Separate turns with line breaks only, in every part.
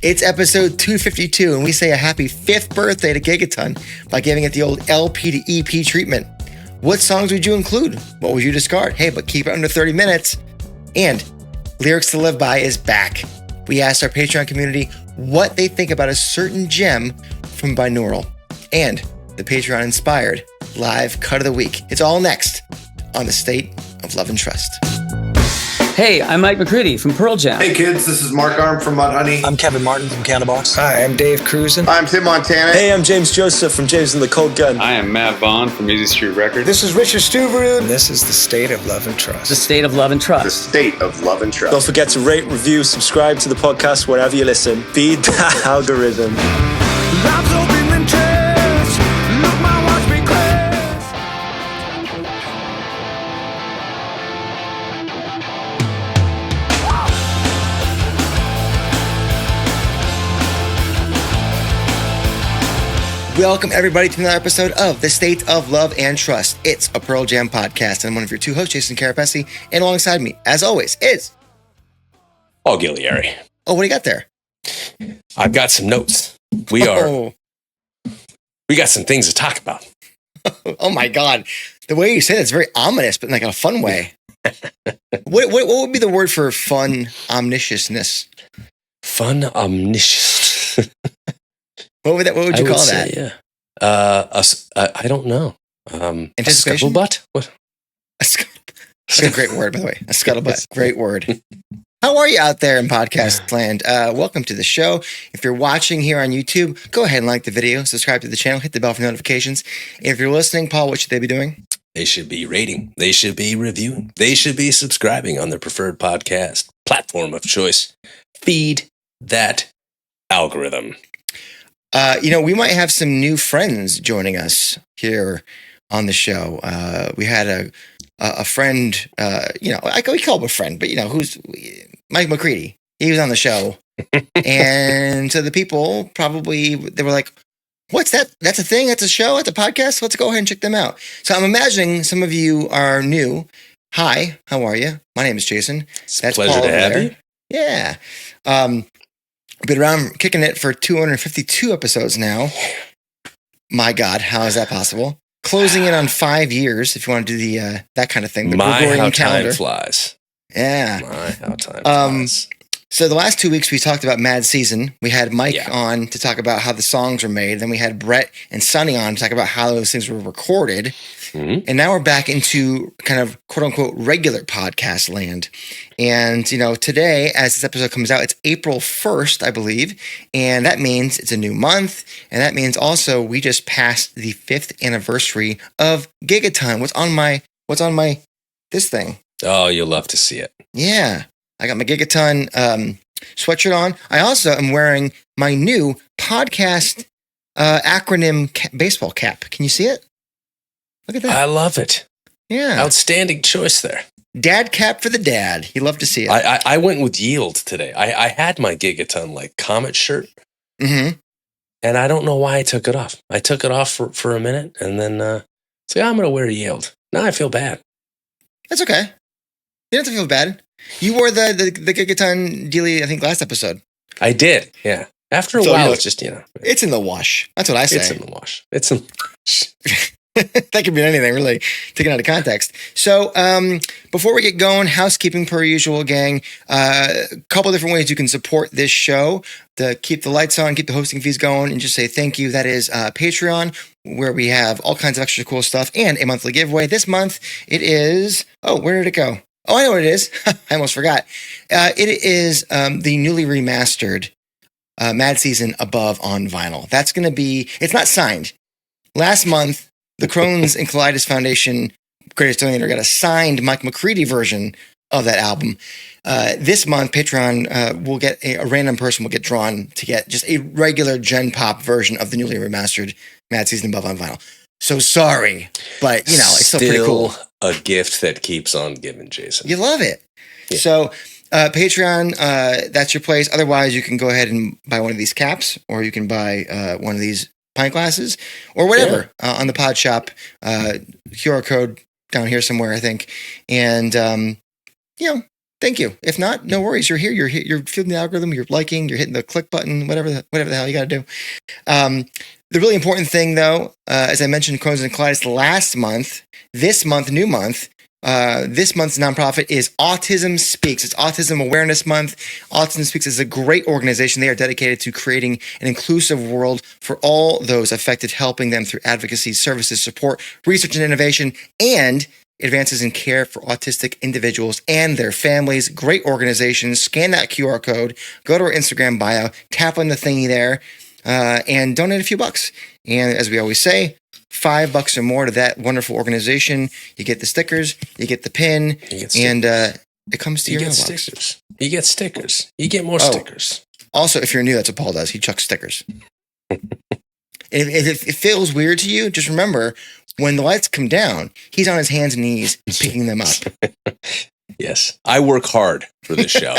It's episode 252, and we say a happy 5th birthday to Gigaton by giving it the old LP to EP treatment. What songs would you include? What would you discard? Hey, but keep it under 30 minutes. And Lyrics to Live By is back. We asked our Patreon community what they think about a certain gem from binaural. And the Patreon-inspired live cut of the week. It's all next on the State of Love and Trust.
Hey, I'm Mike McCready from Pearl Jam.
Hey kids, this is Mark Arm from Mudhoney.
I'm Kevin Martin from Candlebox.
Hi, I'm Dave Cruzen.
I'm Tim Montana.
Hey, I'm James Joseph from James and the Cold Gun.
I am Matt Vaughn from Easy Street Records.
This is Richard Stuverud. And this is the State of Love and Trust.
The State of Love and Trust.
The State of Love and Trust.
Don't forget to rate, review, subscribe to the podcast wherever you listen. Feed that algorithm.
Welcome, everybody, to another episode of The State of Love and Trust. It's a Pearl Jam podcast, and I'm one of your two hosts, Jason Kerepesi, and alongside me, as always, is...
Paul Ghiglieri.
Oh, what do you got there?
I've got some notes. We got some things to talk about.
Oh, my God. The way you say that's very ominous, but in like a fun way. What would be the word for fun omnisciousness?
Fun omniscient.
What would you call that?
Yeah. I don't know. A scuttlebutt? What?
That's a great word, by the way. A scuttlebutt. Great word. How are you out there in podcast land? Welcome to the show. If you're watching here on YouTube, go ahead and like the video, subscribe to the channel, hit the bell for notifications. If you're listening, Paul, what should they be doing?
They should be rating. They should be reviewing. They should be subscribing on their preferred podcast platform of choice. Feed that algorithm.
We might have some new friends joining us here on the show. We had a friend, we call him a friend, but who's Mike McCready. He was on the show. And so the people they were like, what's that? That's a thing? That's a show? That's a podcast? Let's go ahead and check them out. So I'm imagining some of you are new. Hi, how are you? My name is Jason.
It's a pleasure to have you.
Yeah. Been around kicking it for 252 episodes now. My God, how is that possible? Closing in on 5 years, if you want to do the that kind of thing. The Gregorian calendar.
Time flies.
Yeah.
My, how time flies.
So the last 2 weeks we talked about Mad Season. We had Mike on to talk about how the songs were made. Then we had Brett and Sonny on to talk about how those things were recorded. Mm-hmm. And now we're back into kind of quote unquote regular podcast land. And, today, as this episode comes out, it's April 1st, I believe. And that means it's a new month. And that means also we just passed the 5th anniversary of Gigaton. What's on my this thing?
Oh, you'll love to see it.
Yeah. I got my Gigaton sweatshirt on. I also am wearing my new podcast acronym baseball cap. Can you see it? Look at that.
I love it.
Yeah.
Outstanding choice there.
Dad cap for the dad. He loved to see it.
I went with Yield today. I had my Gigaton Comet shirt.
Mm-hmm.
And I don't know why I took it off. I took it off for a minute and then I'm going to wear Yield. Now I feel bad.
That's okay. You don't have to feel bad. You wore the Gigaton dealie, I think, last episode.
I did, yeah. After a while, it's just,
It's in the wash. That's what I say.
It's in the wash. It's in the wash.
That could mean anything, really, taken out of context. So before we get going, housekeeping per usual, gang. A couple different ways you can support this show to keep the lights on, keep the hosting fees going, and just say thank you. That is Patreon, where we have all kinds of extra cool stuff, and a monthly giveaway. This month, it is... Oh, where did it go? Oh, I know what it is. I almost forgot. It is the newly remastered Mad Season Above on vinyl. That's going to be... It's not signed. Last month, the Crohn's and Colitis Foundation Greatest Donor got a signed Mike McCready version of that album. This month, Patreon will get a random person will get drawn to get just a regular Gen Pop version of the newly remastered Mad Season Above on vinyl. So sorry, but it's still pretty cool.
A gift that keeps on giving, Jason.
You love it. Yeah. So Patreon, that's your place. Otherwise, you can go ahead and buy one of these caps, or you can buy one of these pint glasses, or whatever on the Pod Shop. QR code down here somewhere, I think. And thank you. If not, no worries. You're here. You're feeling the algorithm. You're liking. You're hitting the click button. Whatever the hell you got to do. The really important thing, though, as I mentioned, Crohn's and colitis last month. This month, new month. This month's nonprofit is Autism Speaks. It's Autism Awareness Month. Autism Speaks is a great organization. They are dedicated to creating an inclusive world for all those affected, helping them through advocacy, services, support, research and innovation, and advances in care for autistic individuals and their families. Great organization. Scan that QR code. Go to our Instagram bio. Tap on the thingy there and donate a few bucks. And as we always say, $5 or more to that wonderful organization. You get the stickers, you get the pin, and it comes to your mailbox.
Stickers. You get stickers. You get more stickers.
Also, if you're new, that's what Paul does. He chucks stickers. If it feels weird to you, just remember, when the lights come down, he's on his hands and knees picking them up.
Yes. I work hard for this show.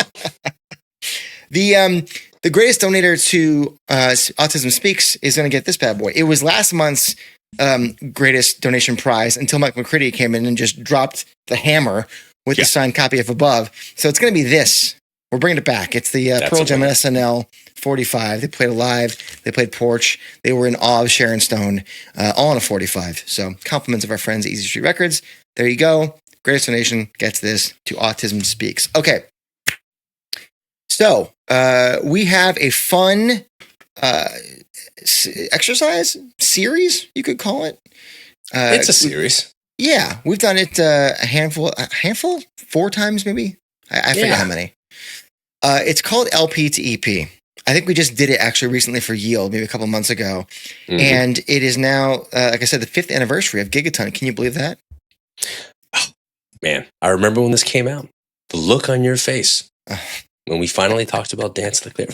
The greatest donator to Autism Speaks is going to get this bad boy. It was last month's greatest donation prize until Mike McCready came in and just dropped the hammer with the signed copy of Above. So it's going to be this. We're bringing it back. It's the Pearl Jam SNL 45. They played Alive. They played Porch. They were in awe of Sharon Stone, all on a 45. So compliments of our friends at Easy Street Records. There you go. Greatest donation gets this to Autism Speaks. Okay. So we have a fun exercise series, you could call it.
It's a series.
Yeah, we've done it a handful, 4 times maybe. I forget how many. It's called LP to EP. I think we just did it actually recently for Yield, maybe a couple months ago. Mm-hmm. And it is now, like I said, the 5th anniversary of Gigaton. Can you believe that?
Oh, man, I remember when this came out. The look on your face when we finally talked about Dance the Clear.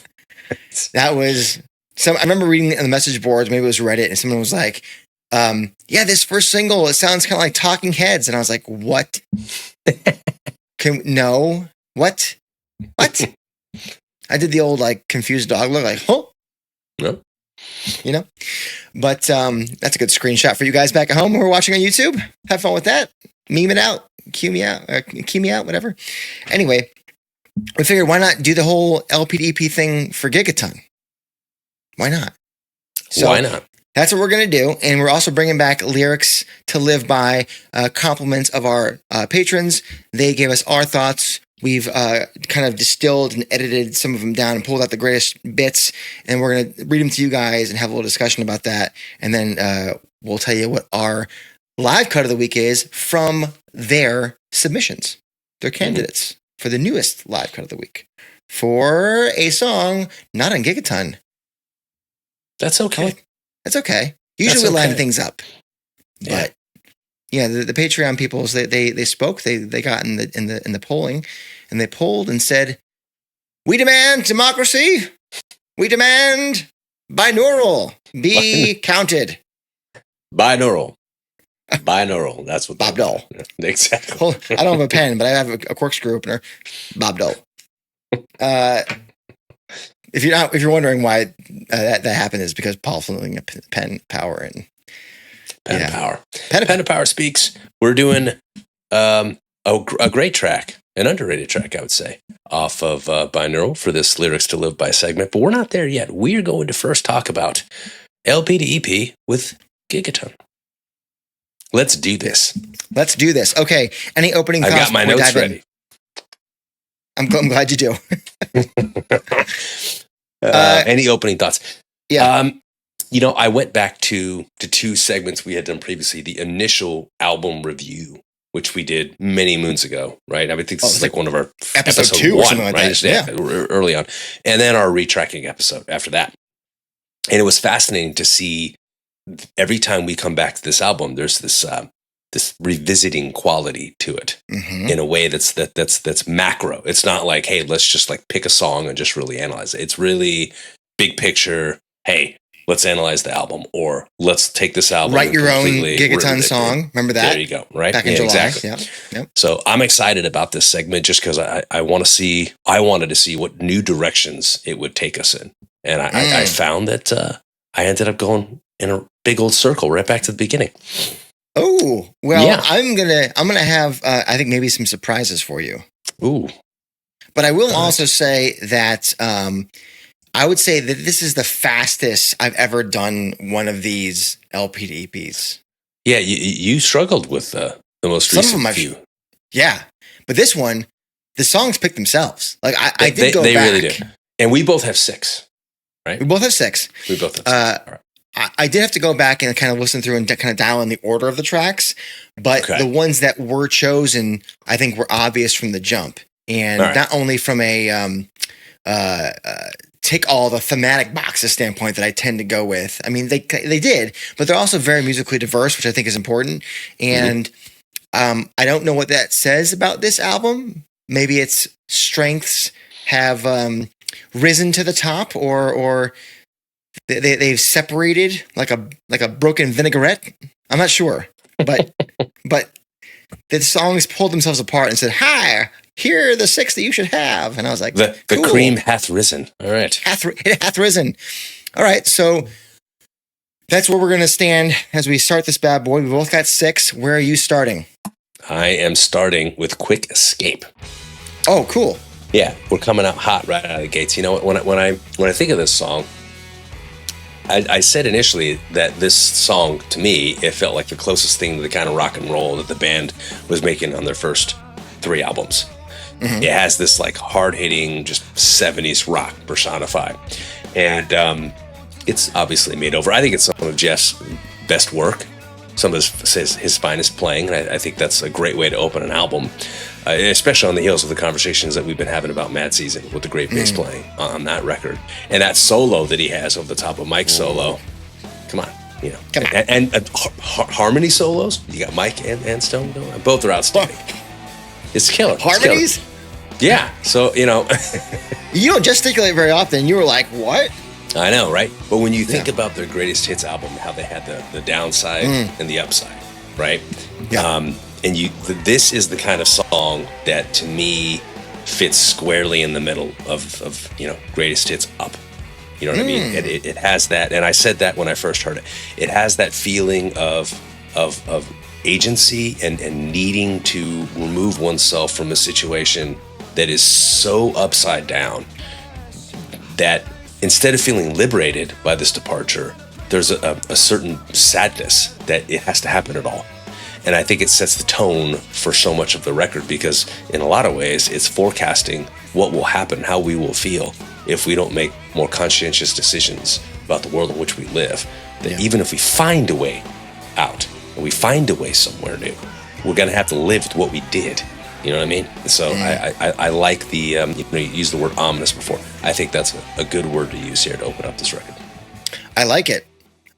That was... I remember reading on the message boards, maybe it was Reddit, and someone was like, this first single, it sounds kind of like Talking Heads. And I was like, what? No. What? I did the old, like, confused dog look, like, huh?
No.
You know? But that's a good screenshot for you guys back at home who are watching on YouTube. Have fun with that. Meme it out. Key me out, whatever. Anyway, we figured, why not do the whole LP to EP thing for Gigaton? Why not? So
why not?
That's what we're going to do. And we're also bringing back lyrics to live by, compliments of our patrons. They gave us our thoughts. We've kind of distilled and edited some of them down and pulled out the greatest bits. And we're going to read them to you guys and have a little discussion about that. And then we'll tell you what our live cut of the week is from their submissions, their candidates for the newest live cut of the week for a song not on Gigaton.
That's okay.
That's okay. Usually we line things up, but the Patreon peoples they spoke. They got in the polling, and they polled and said, "We demand democracy. We demand binaural be counted.
Binaural. That's what
Bob Dole.
Exactly.
I don't have a pen, but I have a corkscrew opener. Bob Dole. If you're wondering why that happened, is because Paul flew a pen power and
pen of power. Pen of Power Speaks. We're doing a great track, an underrated track, I would say, off of Binaural for this Lyrics to Live By segment. But we're not there yet. We are going to first talk about LP to EP with Gigaton. Let's do this.
Okay. Any opening thoughts?
I got my notes ready.
I'm glad you do.
Any opening thoughts?
Yeah.
I went back to 2 segments we had done previously. The initial album review, which we did many moons ago, right? I think this is like one of our
episode 2
1,
or something like
right?
that.
Yeah, early on. And then our retracking episode after that. And it was fascinating to see every time we come back to this album, there's this revisiting quality to it in a way that's macro. It's not like, hey, let's just like pick a song and just really analyze it. It's really big picture. Hey, let's analyze the album, or let's take this album.
Write your own Gigaton song. Remember that?
There you go. Right.
Back in July.
Exactly.
Yeah. Yep.
So I'm excited about this segment just because I wanted to see what new directions it would take us in. And I found that I ended up going in a big old circle right back to the beginning.
Oh, well, yeah. I'm gonna have I think maybe some surprises for you.
Ooh.
But I will also say that I would say that this is the fastest I've ever done one of these LP to EPs.
Yeah, you struggled with the most recent few.
Yeah, but this one, the songs pick themselves. Like I did go back.
They really do. And we both have 6, right?
We both have 6.
We both have 6. All right.
I did have to go back and kind of listen through and kind of dial in the order of the tracks, but the ones that were chosen, I think, were obvious from the jump, and not only from a tick all the thematic boxes standpoint that I tend to go with. I mean, they did, but they're also very musically diverse, which I think is important. And I don't know what that says about this album. Maybe its strengths have risen to the top, or they've separated like a broken vinaigrette. I'm not sure, but the songs pulled themselves apart and said, "Hi, here are the 6 that you should have." And I was like,
the cream hath risen. All right,
it hath risen. All right, so that's where we're going to stand as we start this bad boy. We both got 6. Where are you starting?
I am starting with Quick Escape.
Oh, cool.
Yeah, we're coming out hot right out of the gates. You know, when I think of this song, I said initially that this song, to me, it felt like the closest thing to the kind of rock and roll that the band was making on their first 3 albums. Mm-hmm. It has this like hard-hitting, just 70s rock personified. And it's obviously made over. I think it's some of Jeff's best work. Some of his finest playing. And I think that's a great way to open an album, especially on the heels of the conversations that we've been having about Mad Season with the great bass playing on that record. And that solo that he has over the top of Mike's solo. Come on. You know, and harmony solos. You got Mike and Stone going. Both are outstanding. It's killer.
Harmonies?
It's killer. Yeah. So, you know.
You don't gesticulate very often. You were like, what?
I know, right? But when you think about their greatest hits album, how they had the downside and the upside, right?
Yeah.
And this is the kind of song that, to me, fits squarely in the middle of greatest hits up. You know what I mean? It has that, and I said that when I first heard it. It has that feeling of agency and needing to remove oneself from a situation that is so upside down that instead of feeling liberated by this departure, there's a certain sadness that it has to happen at all. And I think it sets the tone for so much of the record because in a lot of ways, it's forecasting what will happen, how we will feel if we don't make more conscientious decisions about the world in which we live. That even if we find a way out and we find a way somewhere new, we're going to have to live with what we did. You know what I mean? So I like the, you used the word ominous before. I think that's a good word to use here to open up this record.
I like it.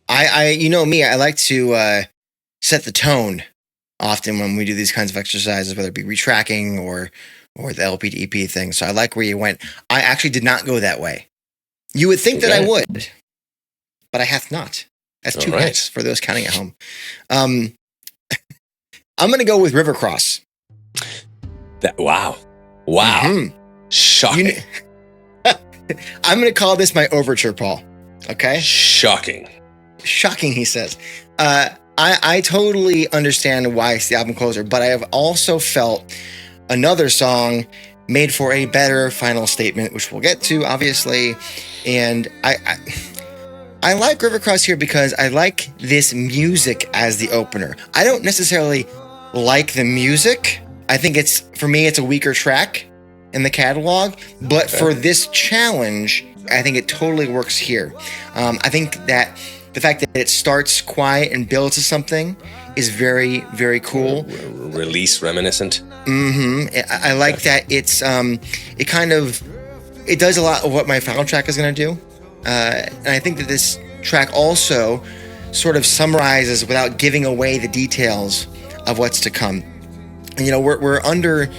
I you know me, I like to set the tone often when we do these kinds of exercises, whether it be retracking or the LP to EP thing. So I like where you went. I actually did not go that way. You would think that I would, but I hath not. That's 2 hits for those counting at home. I'm going to go with River Cross.
Wow. Mm-hmm. Shocking.
I'm going to call this my overture, Paul. Okay?
Shocking,
he says. I totally understand why it's the album closer, but I have also felt another song made for a better final statement, which we'll get to, obviously. And I like River Cross here because I like this music as the opener. I don't necessarily like the music. I think for me, it's a weaker track in the catalog, but for this challenge, I think it totally works here. I think that the fact that it starts quiet and builds to something is very, very cool.
Release reminiscent.
Mm-hmm. I like that it's, it does a lot of what my final track is going to do. And I think that this track also sort of summarizes without giving away the details of what's to come. You know, we're under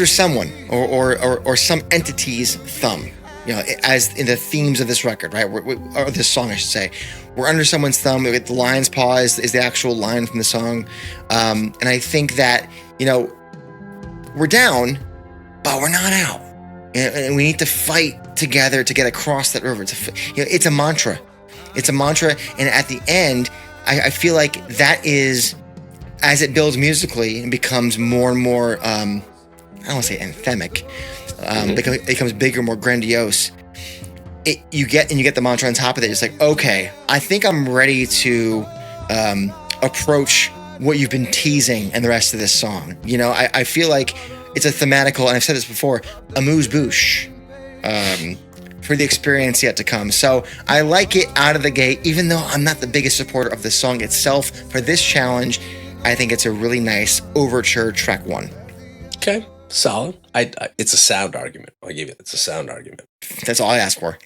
someone or some entity's thumb. You know, as in the themes of this record, right? Or this song, I should say. We're under someone's thumb. The lion's paw is the actual line from the song, and I think that we're down, but we're not out, and we need to fight together to get across that river. It's a mantra. It's a mantra, and at the end, I feel like that is. As it builds musically and becomes more and more, I don't want to say anthemic, it becomes bigger, more grandiose. You get the mantra on top of it. It's like, okay, I think I'm ready to approach what you've been teasing in the rest of this song. You know, I feel like it's a thematical, and I've said this before, amuse-bouche for the experience yet to come. So I like it out of the gate, even though I'm not the biggest supporter of the song itself. For this challenge, I think it's a really nice overture, track 1.
Okay, solid. It's a sound argument. I'll give you it's a sound argument.
That's all I ask for.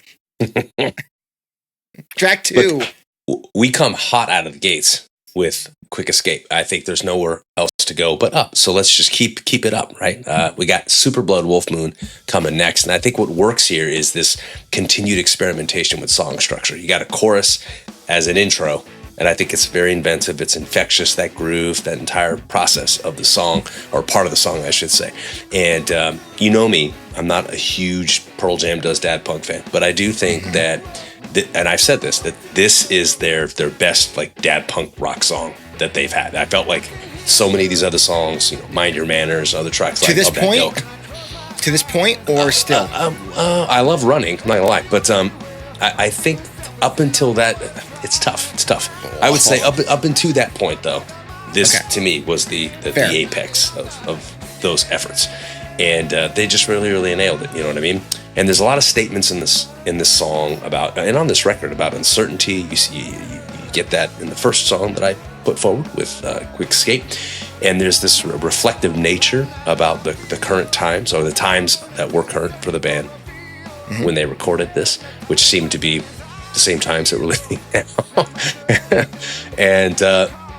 Track 2.
But we come hot out of the gates with Quick Escape. I think there's nowhere else to go but up. So let's just keep it up, right? We got Super Blood Wolf Moon coming next. And I think what works here is this continued experimentation with song structure. You got a chorus as an intro, and I think it's very inventive. It's infectious, that groove, that entire process of the song, or part of the song, I should say. And you know me, I'm not a huge Pearl Jam Does Dad Punk fan, but I do think that and I've said this, that this is their best like dad punk rock song that they've had. I felt like so many of these other songs, you know, Mind Your Manners, other tracks like Of That Ilk.
To this point, or still?
I love Running, I'm not gonna lie, but I think up until that, it's tough. It's tough. I would say up until that point, though, this to me was the apex of those efforts, and they just really nailed it. You know what I mean? And there's a lot of statements in this song about, and on this record, about uncertainty. You get that in the first song that I put forward with Quick Escape. And there's this reflective nature about the current times, or the times that were current for the band when they recorded this, which seemed to be the same times that we're living now. And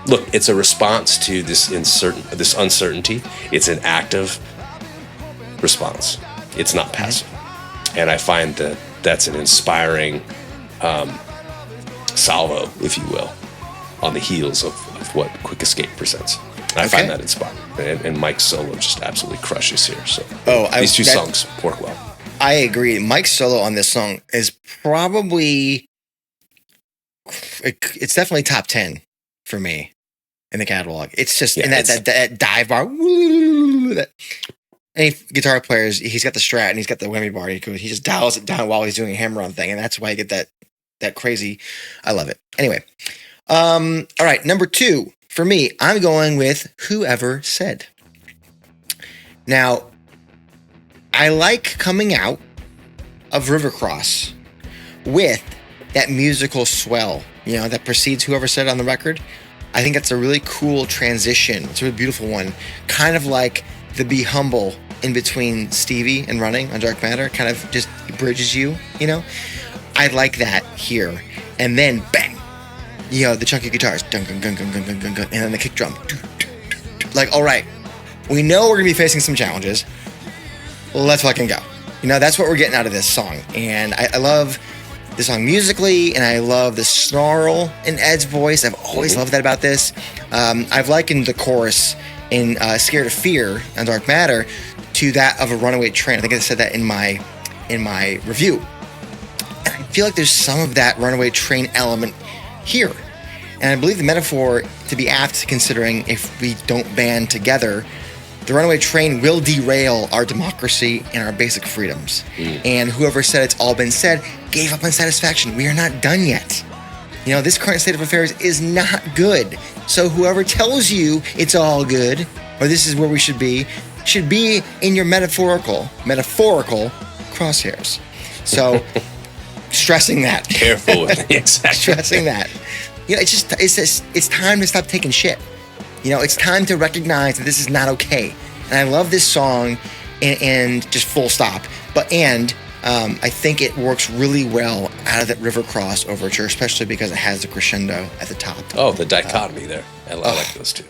look, it's a response to this uncertainty. It's an active response. It's not passive. And I find that that's an inspiring salvo, if you will, on the heels of what Quick Escape presents. I find that inspiring. And Mike's solo just absolutely crushes here. So these two songs work well.
I agree. Mike's solo on this song is probably, it's definitely top 10 for me in the catalog. It's just, and that dive bar, any guitar players, he's got the Strat and he's got the whammy bar. He just dials it down while he's doing a hammer-on thing, and that's why I get that crazy. I love it. Anyway, all right, number 2 for me, I'm going with Whoever Said. Now, I like coming out of Rivercross with that musical swell, you know, that precedes Whoever Said on the record. I think that's a really cool transition. It's a really beautiful one, kind of like the Be Humble in between Stevie and Running on Dark Matter, kind of just bridges you, you know? I like that here. And then, bang, you know, the chunky guitars, dun, dun, dun, dun, dun, dun, dun, dun, and then the kick drum. Like, all right, we know we're going to be facing some challenges. Let's fucking go. You know, that's what we're getting out of this song. And I love the song musically, and I love the snarl in Ed's voice. I've always loved that about this. I've likened the chorus in Scared of Fear on Dark Matter to that of a runaway train. I think I said that in my review. And I feel like there's some of that runaway train element here. And I believe the metaphor to be apt, considering if we don't band together, the runaway train will derail our democracy and our basic freedoms. And whoever said it's all been said gave up on satisfaction. We are not done yet. You know, this current state of affairs is not good. So whoever tells you it's all good, or this is where we should be in your metaphorical crosshairs. So stressing that.
Careful with it. Exactly.
Stressing that. You know, it's time to stop taking shit. You know, it's time to recognize that this is not okay. And I love this song and just full stop. I think it works really well out of that Rivercross overture, especially because it has the crescendo at the top.
Oh, the dichotomy there. I like those two.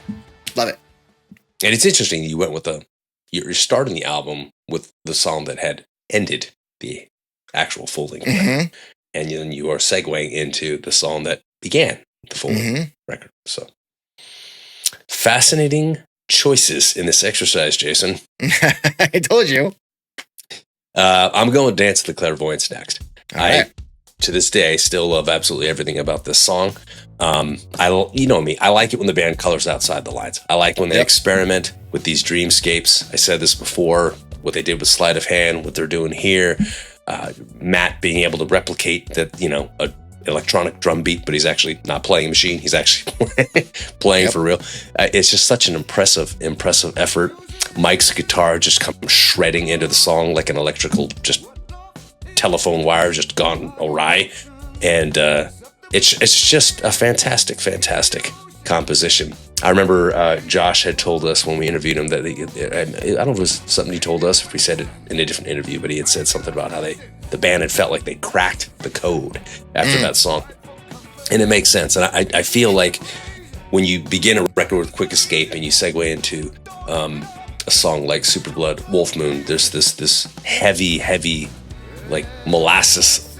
Love it.
And it's interesting you went with you're starting the album with the song that had ended the actual full-length record. And then you are segueing into the song that began the full-length record. So fascinating choices in this exercise, Jason.
I told you.
I'm going Dance of the Clairvoyants next.
Right.
To this day, still love absolutely everything about this song. You know me, I like it when the band colors outside the lines. I like when they experiment with these dreamscapes. I said this before, what they did with sleight of hand, what they're doing here. Matt being able to replicate that, a electronic drum beat, but he's actually not playing a machine. He's actually playing for real. It's just such an impressive effort. Mike's guitar just comes shredding into the song like an electrical just telephone wire just gone awry. And it's just a fantastic composition. I remember Josh had told us when we interviewed him that I don't know if it was something he told us, if we said it in a different interview, but he had said something about how the band had felt like they cracked the code after that song. And it makes sense. And I feel like when you begin a record with Quick Escape and you segue into a song like Super Blood, Wolf Moon, there's this heavy, like molasses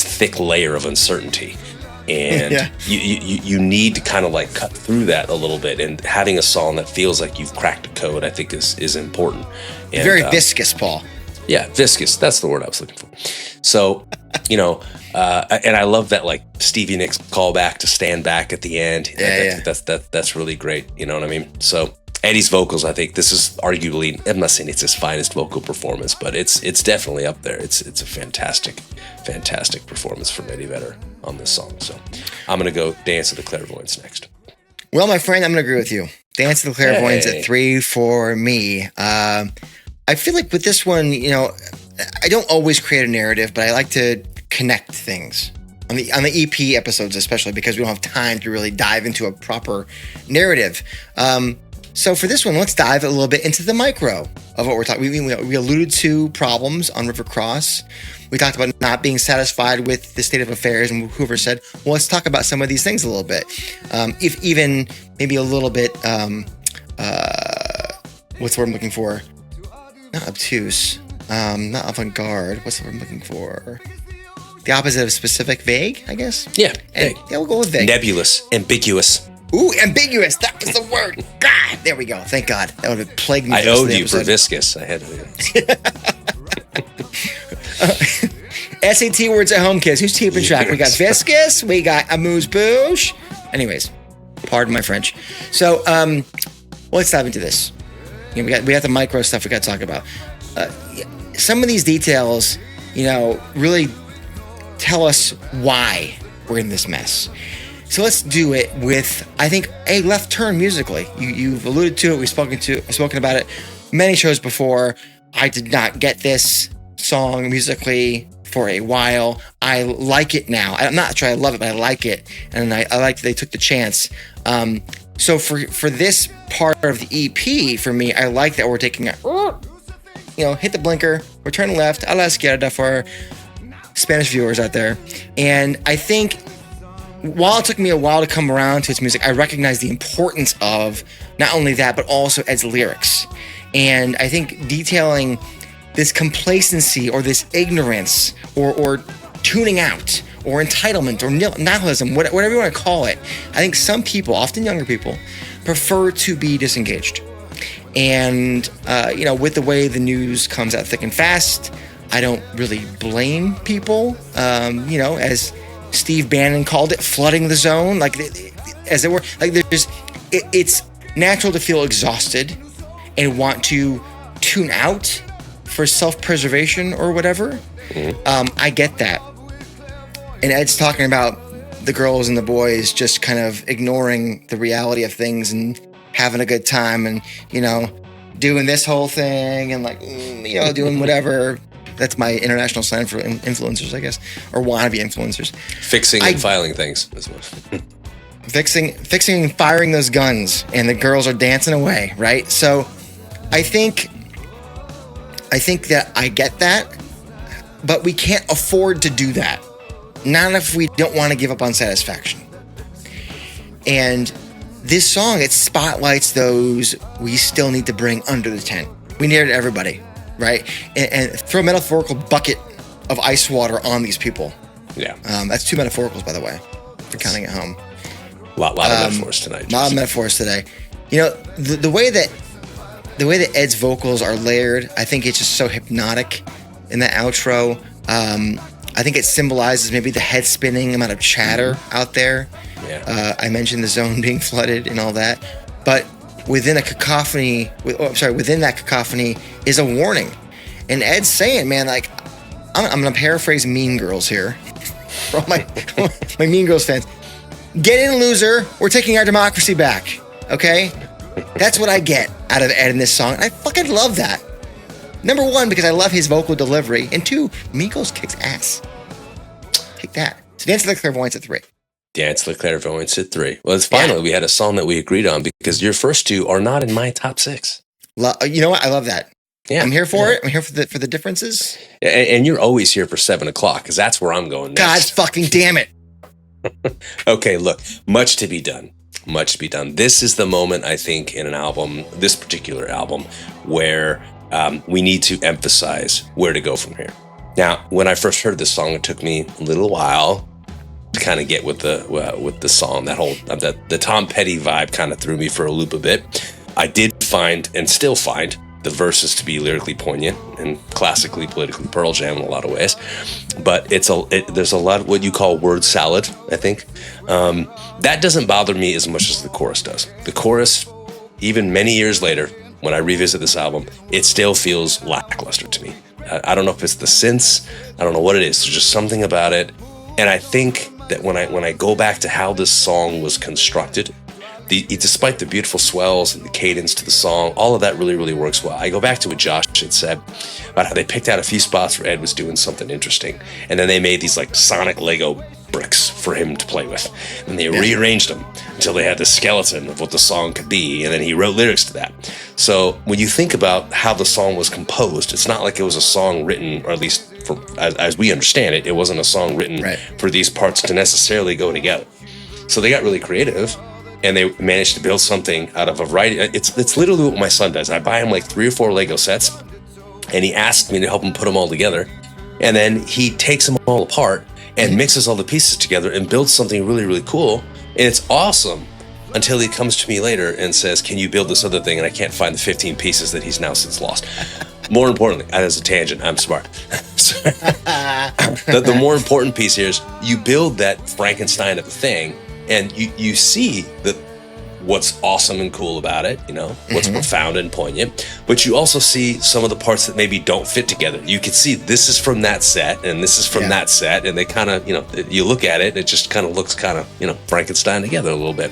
thick layer of uncertainty. And you need to kind of like cut through that a little bit, and having a song that feels like you've cracked a code, I think is important. And,
very viscous, Paul.
Yeah, viscous. That's the word I was looking for. So, and I love that like Stevie Nicks callback to Stand Back at the end. That's really great. You know what I mean? So Eddie's vocals, I think this is arguably, I'm not saying it's his finest vocal performance, but it's definitely up there. It's a fantastic performance from Eddie Vedder on this song. So I'm going to go Dance of the Clairvoyants next.
Well, my friend, I'm going to agree with you. Dance of the Clairvoyants at 3 for me. I feel like with this one, I don't always create a narrative, but I like to connect things on the EP episodes, especially because we don't have time to really dive into a proper narrative. So for this one, let's dive a little bit into the micro of what we're talking. We alluded to problems on River Cross. We talked about not being satisfied with the state of affairs, and whoever said, well, let's talk about some of these things a little bit. If even maybe a little bit, what's the word I'm looking for? Not obtuse, not avant-garde. What's the word I'm looking for? The opposite of specific, vague, I guess?
Yeah,
vague. Yeah, we'll go with vague.
Nebulous, ambiguous.
Ooh, ambiguous. That was the word. God, there we go. Thank God. That would have plagued me.
I owed you for viscous. I had to.
SAT words at home, kids. Who's keeping track? We got viscous. We got amuse-bouche. Anyways, pardon my French. So, let's dive into this. We got the micro stuff we got to talk about. Some of these details, really tell us why we're in this mess. So let's do it with, I think, a left turn musically. You've alluded to it. We've spoken about it many shows before. I did not get this song musically for a while. I like it now. I'm not sure I love it, but I like it. And I like that they took the chance. So for this part of the EP, for me, I like that we're taking hit the blinker, we're turning left, a la izquierda for Spanish viewers out there. And I think while it took me a while to come around to its music, I recognize the importance of not only that, but also Ed's lyrics. And I think detailing this complacency or this ignorance or tuning out or entitlement or nihilism, whatever you want to call it, I think some people, often younger people, prefer to be disengaged. And, with the way the news comes out thick and fast, I don't really blame people, as Steve Bannon called it, flooding the zone, like as it were. Like it's natural to feel exhausted and want to tune out for self-preservation or whatever. I get that. And Ed's talking about the girls and the boys just kind of ignoring the reality of things and having a good time and, doing this whole thing and doing whatever. That's my international slang for influencers, I guess, or wannabe influencers.
Fixing and filing things.
Fixing and firing those guns, and the girls are dancing away, right? So I think that I get that, but we can't afford to do that. Not if we don't want to give up on satisfaction. And this song, it spotlights those we still need to bring under the tent. We need it to everybody. Right? And throw a metaphorical bucket of ice water on these people.
Yeah.
That's 2 metaphoricals, by the way, if you're counting at home.
A lot of metaphors tonight.
A lot of metaphors today. The way that Ed's vocals are layered, I think it's just so hypnotic in the outro. I think it symbolizes maybe the head spinning amount of chatter out there.
Yeah.
I mentioned the zone being flooded and all that. But within a cacophony, within that cacophony is a warning. And Ed's saying, man, like, I'm going to paraphrase Mean Girls here for all my Mean Girls fans. Get in, loser. We're taking our democracy back. Okay? That's what I get out of Ed in this song. And I fucking love that. Number one, because I love his vocal delivery. And two, Mean Girls kicks ass. Take that. So Dance of the Clairvoyants at 3.
Dance the Clairvoyants at 3. Well, it's finally we had a song that we agreed on because your first two are not in my top 6.
You know what? I love that.
Yeah,
I'm here for it. I'm here for the differences.
And you're always here for 7 o'clock because that's where I'm going next.
God fucking damn it.
Okay, look, much to be done. Much to be done. This is the moment, I think, in an album, this particular album, where we need to emphasize where to go from here. Now, when I first heard this song, it took me a little while to kind of get with the song. That whole the Tom Petty vibe kind of threw me for a loop a bit. I did find and still find the verses to be lyrically poignant and classically politically Pearl Jam in a lot of ways, but there's a lot of what you call word salad. I think that doesn't bother me as much as the chorus does. The chorus, even many years later, when I revisit this album, it still feels lackluster to me. I don't know if it's the synths. I don't know what it is. There's just something about it, and I think that when I go back to how this song was constructed, despite the beautiful swells and the cadence to the song, all of that really, really works well. I go back to what Josh had said about how they picked out a few spots where Ed was doing something interesting, and then they made these like sonic Lego bricks for him to play with, and they rearranged them until they had the skeleton of what the song could be, and then he wrote lyrics to that. So when you think about how the song was composed, it's not like it was a song written, or at least as we understand it, it wasn't a song written for these parts to necessarily go together. So they got really creative, and they managed to build something out of a variety. It's literally what my son does. I buy him like 3 or 4 Lego sets, and he asks me to help him put them all together. And then he takes them all apart and mixes all the pieces together and builds something really, really cool. And it's awesome until he comes to me later and says, can you build this other thing? And I can't find the 15 pieces that he's now since lost. More importantly, as a tangent, I'm smart. The more important piece here is you build that Frankenstein of a thing, and you see that what's awesome and cool about it, what's profound and poignant, but you also see some of the parts that maybe don't fit together. You can see this is from that set and this is from that set, and they kind of, you look at it, it just kind of looks kind of, Frankenstein together a little bit.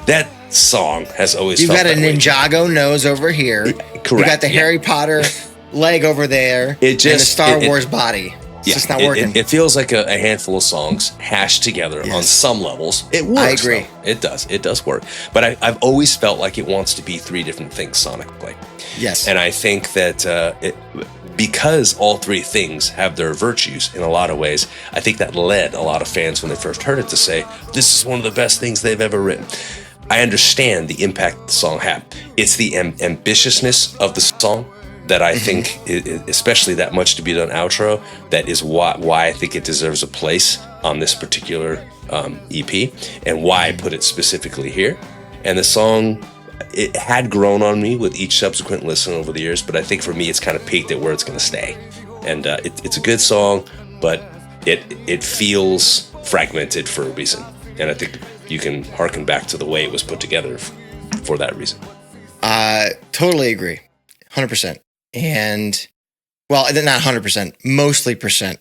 That song has always
You've
felt
got a
that way.
Ninjago nose over here.
Correct.
You got the Harry Potter leg over there. And the Star Wars body. It's just not working.
It feels like a handful of songs hashed together on some levels. It works.
I agree.
Though. It does. It does work. But I've always felt like it wants to be 3 different things sonically.
Yes.
And I think that because all 3 things have their virtues in a lot of ways, I think that led a lot of fans when they first heard it to say, this is one of the best things they've ever written. I understand the impact the song had. It's the ambitiousness of the song that I think, especially that Much to Be Done outro, that is why I think it deserves a place on this particular EP, and why I put it specifically here. And the song, it had grown on me with each subsequent listen over the years, but I think for me it's kind of peaked at where it's going to stay. And it's a good song, but it feels fragmented for a reason. And I think you can harken back to the way it was put together for that reason.
Totally agree. 100%. And, well, not 100%, mostly percent.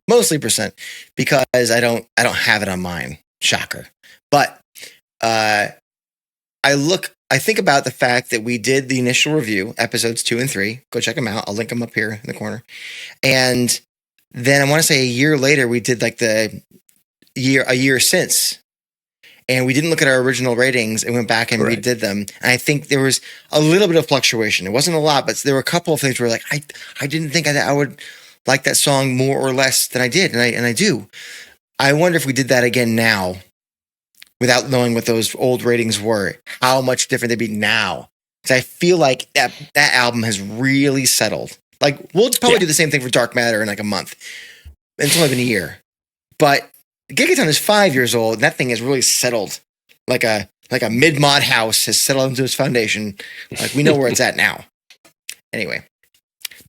Mostly percent, because I don't have it on mine. Shocker. But I think about the fact that we did the initial review, episodes 2 and 3. Go check them out. I'll link them up here in the corner. And then I want to say a year later, we did like a year since. And we didn't look at our original ratings and went back and redid them. And I think there was a little bit of fluctuation. It wasn't a lot, but there were a couple of things where like, I didn't think I would like that song more or less than I did. And I do. I wonder if we did that again now without knowing what those old ratings were, how much different they'd be now. Because I feel like that album has really settled. Like, we'll probably do the same thing for Dark Matter in like a month. It's only been a year. But Gigaton is 5 years old, and that thing has really settled. Like a mid-mod house has settled into its foundation. Like, we know where it's at now. Anyway,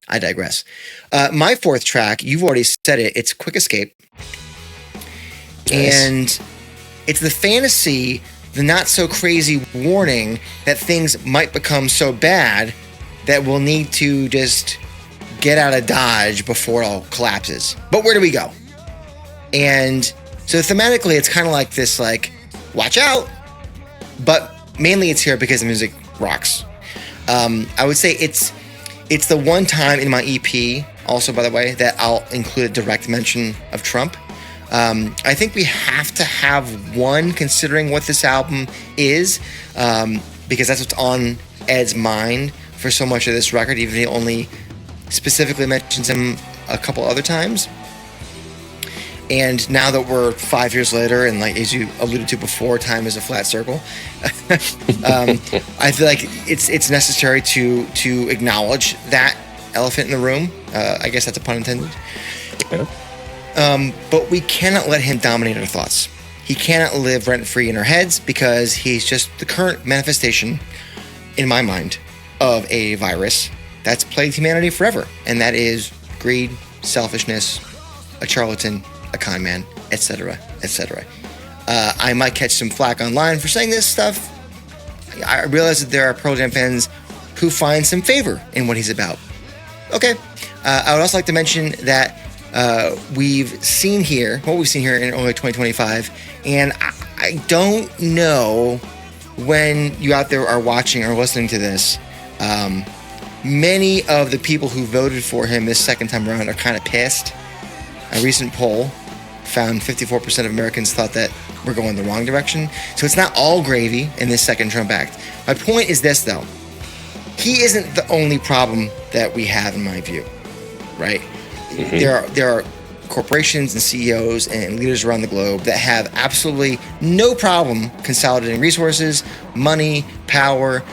I digress. My 4th track, you've already said it. It's Quick Escape. Nice. And it's the fantasy the not so crazy warning that things might become so bad that we'll need to just get out of Dodge before it all collapses. But where do we go? And so thematically, it's kind of like this, like, watch out. But mainly it's here because the music rocks. I would say it's the one time in my EP, also, by the way, that I'll include a direct mention of Trump. I think we have to have one, considering what this album is, because that's what's on Ed's mind for so much of this record, even if he only specifically mentions him a couple other times. And now that we're 5 years later, and like as you alluded to before, time is a flat circle, I feel like it's necessary to acknowledge that elephant in the room. I guess that's a pun intended. But we cannot let him dominate our thoughts. He cannot live rent-free in our heads because he's just the current manifestation, in my mind, of a virus that's plagued humanity forever. And that is greed, selfishness, a charlatan, a con man, etc., etc. I might catch some flack online for saying this stuff. I realize that there are Pearl Jam fans who find some favor in what he's about. Okay. I would also like to mention that what we've seen here in early 2025, and I don't know when you out there are watching or listening to this, many of the people who voted for him this second time around are kind of pissed. A recent poll found 54% of Americans thought that we're going the wrong direction. So it's not all gravy in this second Trump act. My point is this, though. He isn't the only problem that we have, in my view, right? Mm-hmm. There are corporations and CEOs and leaders around the globe that have absolutely no problem consolidating resources, money, power,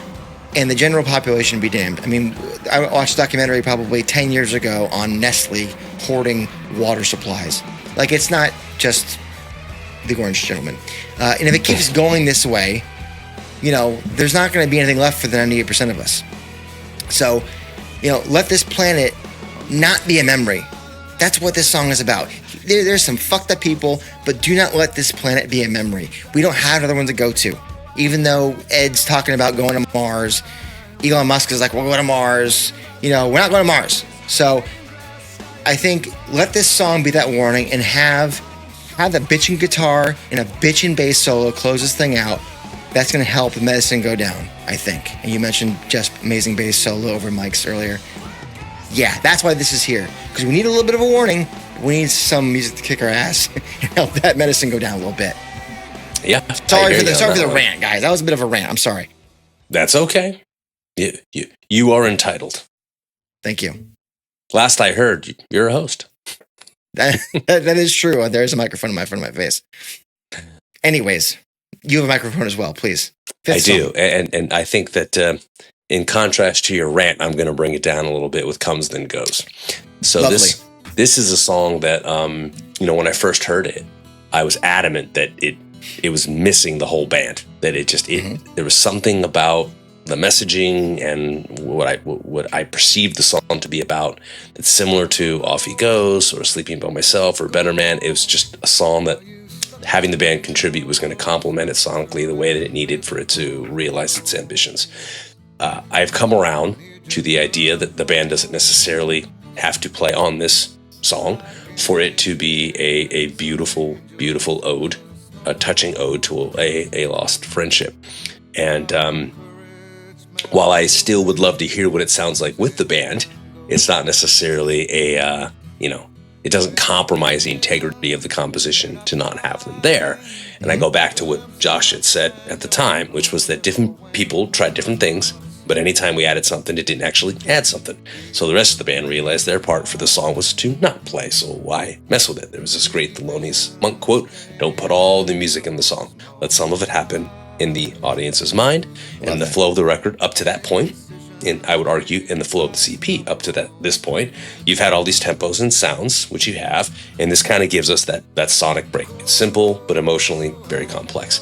and the general population be damned. I mean, I watched a documentary probably 10 years ago on Nestle hoarding water supplies. Like, it's not just the Orange Gentleman. And if it keeps going this way, there's not going to be anything left for the 98% of us. So, let this planet not be a memory. That's what this song is about. There's some fucked up people, but do not let this planet be a memory. We don't have another one to go to. Even though Ed's talking about going to Mars, Elon Musk is like, we'll go to Mars. We're not going to Mars. So I think let this song be that warning and have the bitchin' guitar and a bitchin' bass solo close this thing out. That's going to help the medicine go down, I think. And you mentioned just amazing bass solo over mics earlier. Yeah, that's why this is here. Because we need a little bit of a warning. We need some music to kick our ass and help that medicine go down a little bit.
Yeah.
Sorry for the rant, guys. That was a bit of a rant. I'm sorry.
That's okay. You are entitled.
Thank you.
Last I heard, you're a host.
That is true. There is a microphone in front of my face. Anyways, you have a microphone as well, please.
I do. And I think that in contrast to your rant, I'm going to bring it down a little bit with Comes Then Goes. So
Lovely.
this is a song that, when I first heard it, I was adamant that it was missing the whole band. That there was something about the messaging and what I perceived the song to be about that's similar to Off He Goes or Sleeping By Myself or Better Man. It was just a song that having the band contribute was going to complement it sonically the way that it needed for it to realize its ambitions. I've come around to the idea that the band doesn't necessarily have to play on this song for it to be a beautiful, beautiful ode, a touching ode to a lost friendship. And while I still would love to hear what it sounds like with the band, it's not necessarily it doesn't compromise the integrity of the composition to not have them there. And I go back to what Josh had said at the time, which was that different people tried different things, but anytime we added something, it didn't actually add something. So the rest of the band realized their part for the song was to not play, so why mess with it? There was this great Thelonious Monk quote, "Don't put all the music in the song. Let some of it happen in the audience's mind." And the flow of the record up to that point, and I would argue in the flow of the CP up to this point, you've had all these tempos and sounds, which you have, and this kind of gives us that sonic break. It's simple, but emotionally very complex.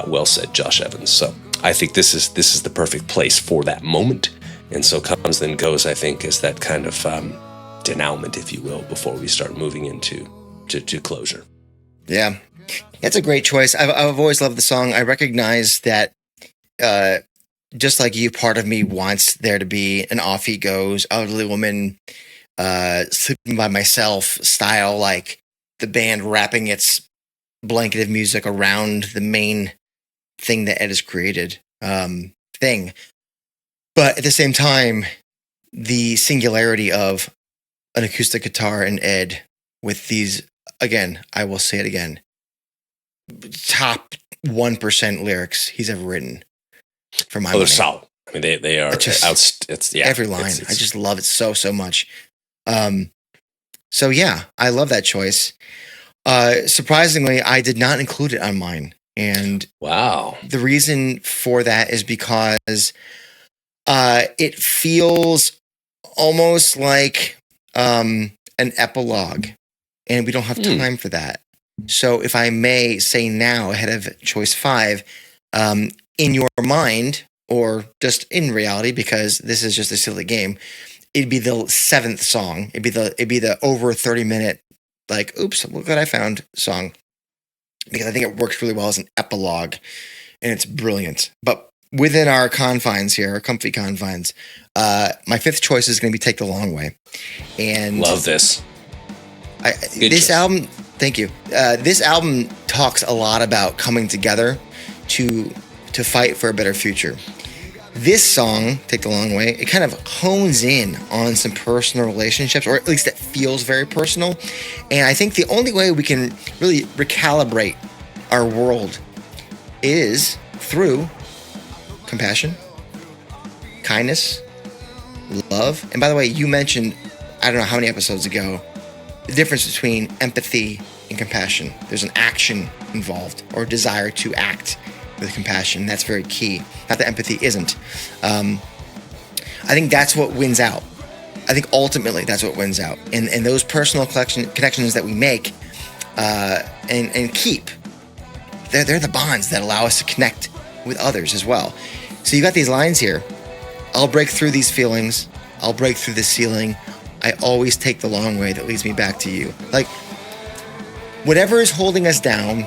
Well said, Josh Evans. So I think this is the perfect place for that moment. And so Comes Then Goes, I think, is that kind of denouement, if you will, before we start moving into closure.
Yeah. That's a great choice. I've always loved the song. I recognize that, just like you, part of me wants there to be an off he goes, elderly woman, sleeping by myself style, like the band wrapping its blanket of music around the main thing that Ed has created. Thing. But at the same time, the singularity of an acoustic guitar and Ed with these, again, I will say it again, top 1% lyrics he's ever written for my money.
They're solid. I mean, they are
just, every line. I just love it so much. So yeah, I love that choice. Surprisingly, I did not include it on mine. And
wow,
the reason for that is because it feels almost like an epilogue, and we don't have time for that. So if I may say now, ahead of choice 5, in your mind, or just in reality, because this is just a silly game, it'd be the 7th song. It'd be the over 30-minute, like, oops, look what I found song. Because I think it works really well as an epilogue, and it's brilliant. But within our confines here, our comfy confines, my 5th choice is going to be Take the Long Way. And
love this.
This album, thank you. This album talks a lot about coming together to fight for a better future. This song, Take the Long Way, it kind of hones in on some personal relationships, or at least it feels very personal. And I think the only way we can really recalibrate our world is through compassion, kindness, love. And by the way, you mentioned, I don't know how many episodes ago, the difference between empathy and compassion. There's an action involved, or desire to act with compassion. That's very key. Not that empathy isn't. I think that's what wins out. I think ultimately that's what wins out. And those personal connections that we make and keep, they're the bonds that allow us to connect with others as well. So you got these lines here. I'll break through these feelings. I'll break through the ceiling. I always take the long way that leads me back to you. Like, whatever is holding us down,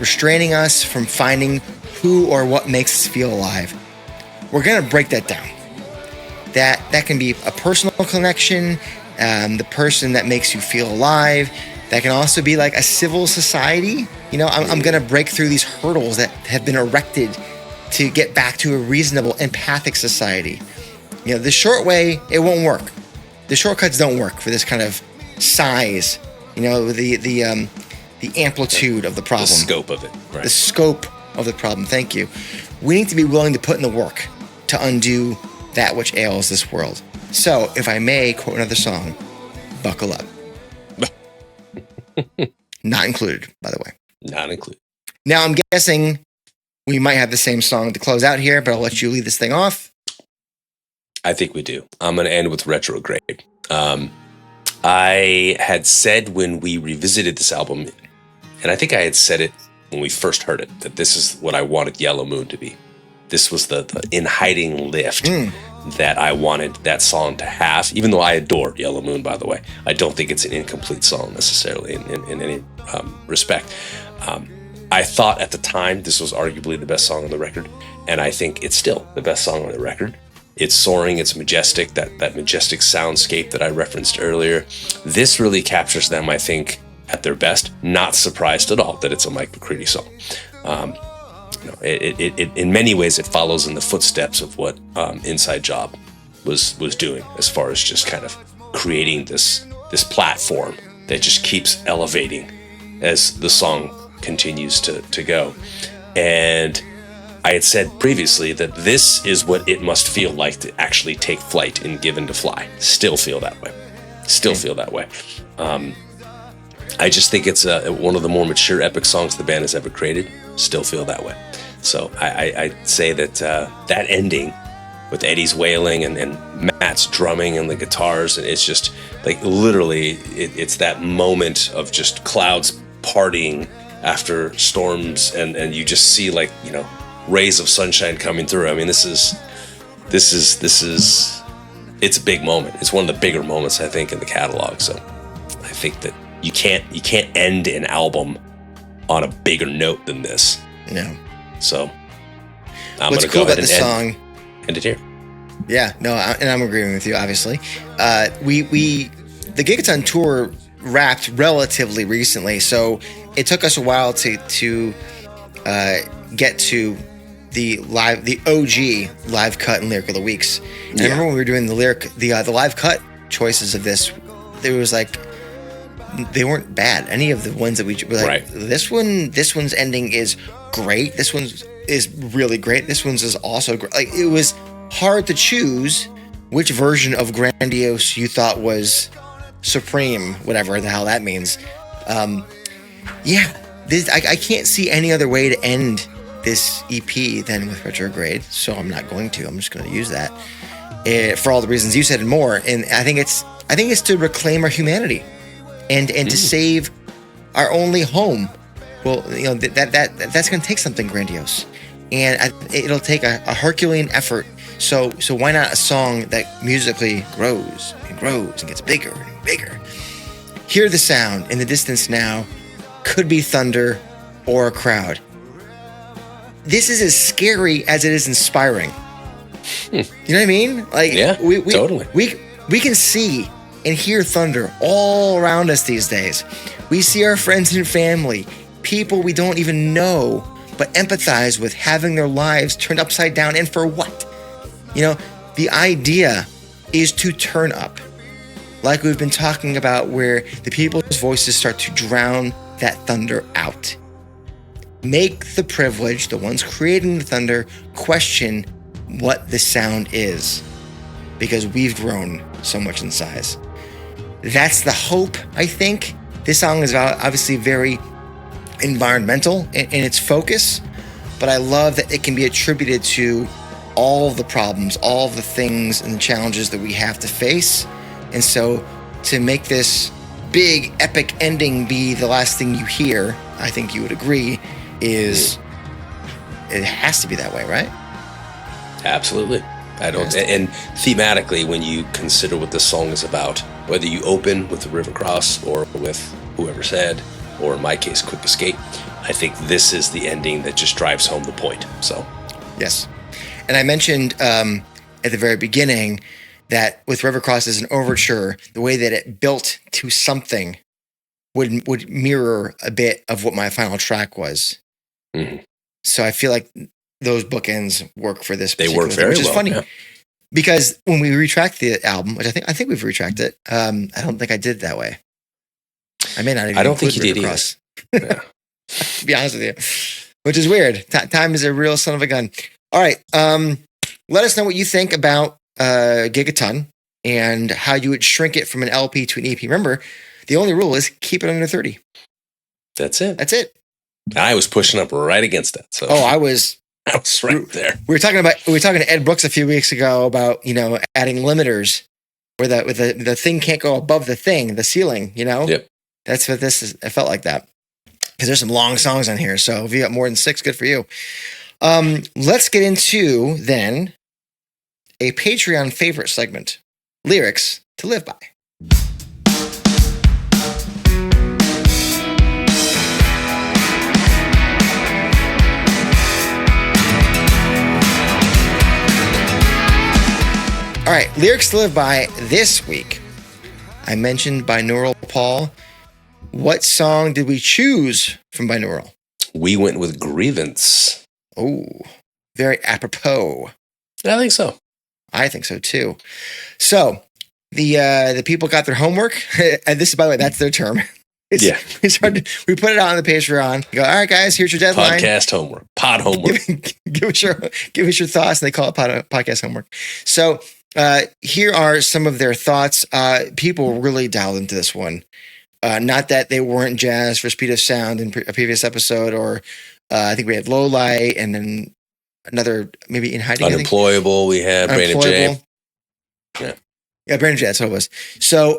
restraining us from finding who or what makes us feel alive, we're going to break that down. That can be a personal connection, the person that makes you feel alive. That can also be like a civil society. You know, I'm going to break through these hurdles that have been erected to get back to a reasonable, empathic society. You know, the short way, it won't work. The shortcuts don't work for this kind of size. You know, the amplitude of the problem.
The scope of it. Right.
The scope of the problem. Thank you. We need to be willing to put in the work to undo that which ails this world. So, if I may quote another song, buckle up. Not included, by the way.
Not included.
Now, I'm guessing we might have the same song to close out here, but I'll let you lead this thing off.
I think we do. I'm going to end with Retrograde. I had said when we revisited this album, and I think I had said it when we first heard it, that this is what I wanted Yellow Moon to be. This was the in hiding lift that I wanted that song to have, even though I adore Yellow Moon, by the way. I don't think it's an incomplete song necessarily in any respect. I thought at the time this was arguably the best song on the record, and I think it's still the best song on the record. It's soaring, it's majestic, that majestic soundscape that I referenced earlier. This really captures them, I think, at their best. Not surprised at all that it's a Mike McCready song. It in many ways, it follows in the footsteps of what Inside Job was doing, as far as just kind of creating this platform that just keeps elevating as the song continues to go. And I had said previously that this is what it must feel like to actually take flight in Given to Fly. Still feel that way. I just think it's one of the more mature epic songs the band has ever created. Still feel that way. So I'd say that that ending with Eddie's wailing and Matt's drumming and the guitars, and it's just like literally it's that moment of just clouds parting after storms, and you just see, like, you know, rays of sunshine coming through. I mean, this is it's a big moment. It's one of the bigger moments, I think, in the catalog. So I think that you can't end an album on a bigger note than this.
No.
So I'm
What's
going to
cool
go ahead
about the
and
song?
end it here.
Yeah, no, and I'm agreeing with you. Obviously, the Gigaton tour wrapped relatively recently, so it took us a while to get to the OG live cut and lyric of the weeks. And I remember when we were doing the live cut choices of this, there was like, they weren't bad. Any of the ones that we were like,
Right.
this one's ending is great. This one's is really great. This one's is also great. Like, it was hard to choose which version of Grandiose you thought was supreme, whatever the hell that means. I can't see any other way to end this EP than with Retrograde, so I'm not going to. I'm just going to use that for all the reasons you said and more. And I think it's to reclaim our humanity and to save our only home. Well, you know, that's going to take something grandiose, and it'll take a Herculean effort. So why not a song that musically grows and grows and gets bigger and bigger? Hear the sound in the distance now. Could be thunder or a crowd. This is as scary as it is inspiring. You know what I mean? Like,
Yeah, totally.
We can see and hear thunder all around us these days. We see our friends and family, people we don't even know, but empathize with, having their lives turned upside down. And for what? You know, the idea is to turn up. Like we've been talking about, where the people's voices start to drown that thunder out. Make the privileged, the ones creating the thunder, question what the sound is, because we've grown so much in size. That's the hope, I think. This song is obviously very environmental in its focus, but I love that it can be attributed to all of the problems, all of the things and the challenges that we have to face. And so to make this big, epic ending be the last thing you hear, I think you would agree, it has to be that way, right?
Absolutely. And thematically, when you consider what this song is about, whether you open with the River Cross or with Whoever Said, or in my case, Quick Escape, I think this is the ending that just drives home the point. So,
yes. And I mentioned at the very beginning that with River Cross as an overture, the way that it built to something would mirror a bit of what my final track was. Mm-hmm. So I feel like those bookends work for this.
They work very well,
which is funny,
yeah.
Because when we retracked the album, which I think we've retracked it, I don't think I did it that way. I may not even.
I don't think you
River
did
Cross.
either. Yeah.
To be honest with you, which is weird. Time is a real son of a gun. All right, let us know what you think about Gigaton and how you would shrink it from an LP to an EP. Remember, the only rule is keep it under 30.
That's it.
That's it.
I was pushing up right against that. So
I was
right there.
We were talking to Ed Brooks a few weeks ago about, you know, adding limiters where the thing can't go above the ceiling, you know?
Yep.
That's what this is. It felt like that. Because there's some long songs on here. So if you got more than 6, good for you. Let's get into then a Patreon favorite segment, Lyrics to Live By. All right, Lyrics to Live By this week. I mentioned Binaural Paul. What song did we choose from Binaural?
We went with Grievance.
Oh, very apropos.
I think so.
I think so too. So the people got their homework, and this is, by the way, that's their term. We put it on the Patreon. You go, all right, guys, here's your deadline.
Podcast homework, pod homework.
give us your thoughts. And they call it podcast homework. So here are some of their thoughts. People really dialed into this one. Not that they weren't jazzed for Speed of Sound in a previous episode, or I think we had Low Light, and then another maybe In Hiding.
Unemployable. We had Brandon J.
Yeah, Brandon J. That's what it was. So,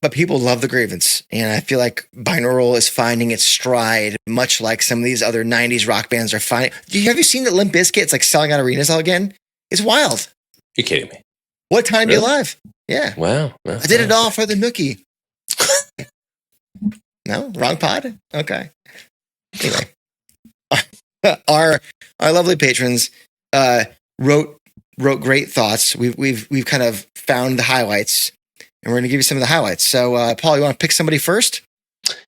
but people love the Grievance, and I feel like binaural is finding its stride, much like some of these other '90s rock bands are finding. Have you seen that Limp Bizkit's like selling out arenas all again? It's wild.
You're kidding me.
What time to be alive? Yeah.
Wow.
I did it all for the nookie. No, wrong pod. Okay. Anyway, our lovely patrons wrote great thoughts. We've kind of found the highlights, and we're going to give you some of the highlights. So, Paul, you want to pick somebody first?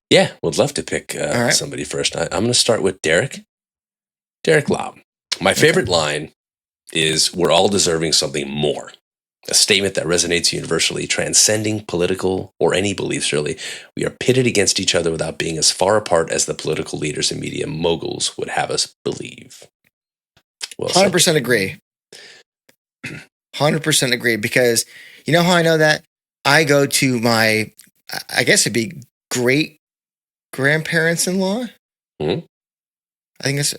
Yeah, would love to pick
right.
somebody first. I'm going to start with Derek Lau. My favorite line is, "We're all deserving something more." A statement that resonates universally, transcending political or any beliefs, really. We are pitted against each other without being as far apart as the political leaders and media moguls would have us believe. Well,
100% agree. 100% agree, because you know how I know that? I go to my, I guess it'd be great grandparents-in-law.
Mhm.
I think it's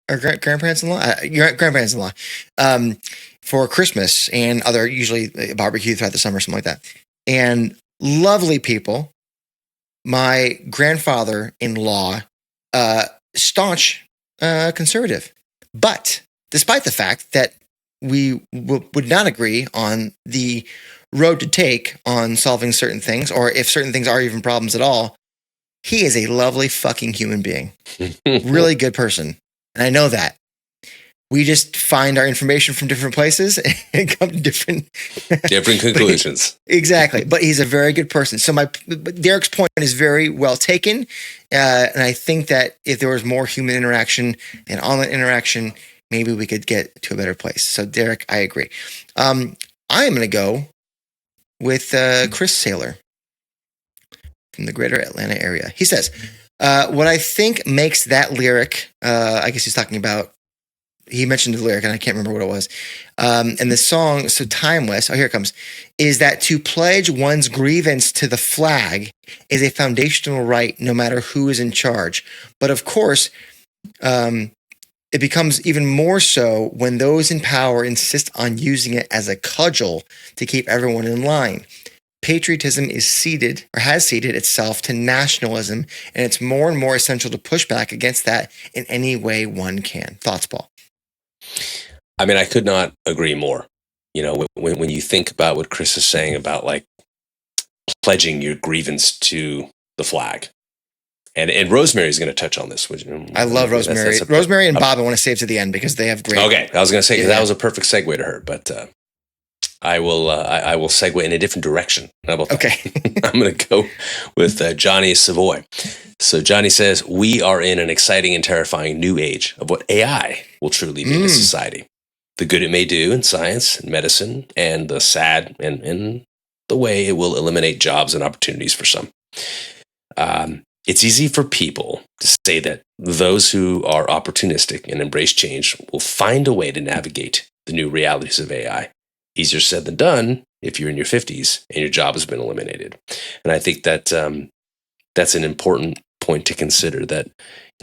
our grandparents-in-law, grandparents-in-law, for Christmas and other, usually barbecue throughout the summer, something like that. And lovely people. My grandfather-in-law, staunch conservative, but despite the fact that we would not agree on the road to take on solving certain things, or if certain things are even problems at all, he is a lovely fucking human being. Really good person. And I know that. We just find our information from different places and come to different
conclusions.
Exactly. But he's a very good person. So Derek's point is very well taken. And I think that if there was more human interaction and online interaction, maybe we could get to a better place. So Derek, I agree. I am going to go with Chris Saylor from the greater Atlanta area. He says, what I think makes that lyric, I guess he's talking about, he mentioned the lyric and I can't remember what it was. And the song, so timeless, here it comes, is that to pledge one's grievance to the flag is a foundational right no matter who is in charge. But of course, it becomes even more so when those in power insist on using it as a cudgel to keep everyone in line. Patriotism is ceded, or has ceded itself to nationalism, and it's more and more essential to push back against that in any way one can. Thoughts, Paul?
I mean, I could not agree more. You know, when you think about what Chris is saying about like pledging your grievance to the flag, and Rosemary is going to touch on this.
I love Rosemary. Rosemary and Bob, I want to save to the end because they have great.
Okay, I was going to say that was a perfect segue to her, but I will segue in a different direction. How about that?
Okay.
I'm going to go with Johnny Savoy. So Johnny says, we are in an exciting and terrifying new age of what AI will truly mean to society. The good it may do in science and medicine, and the sad and the way it will eliminate jobs and opportunities for some. It's easy for people to say that those who are opportunistic and embrace change will find a way to navigate the new realities of AI. Easier said than done if you're in your 50s and your job has been eliminated. And I think that that's an important point to consider, that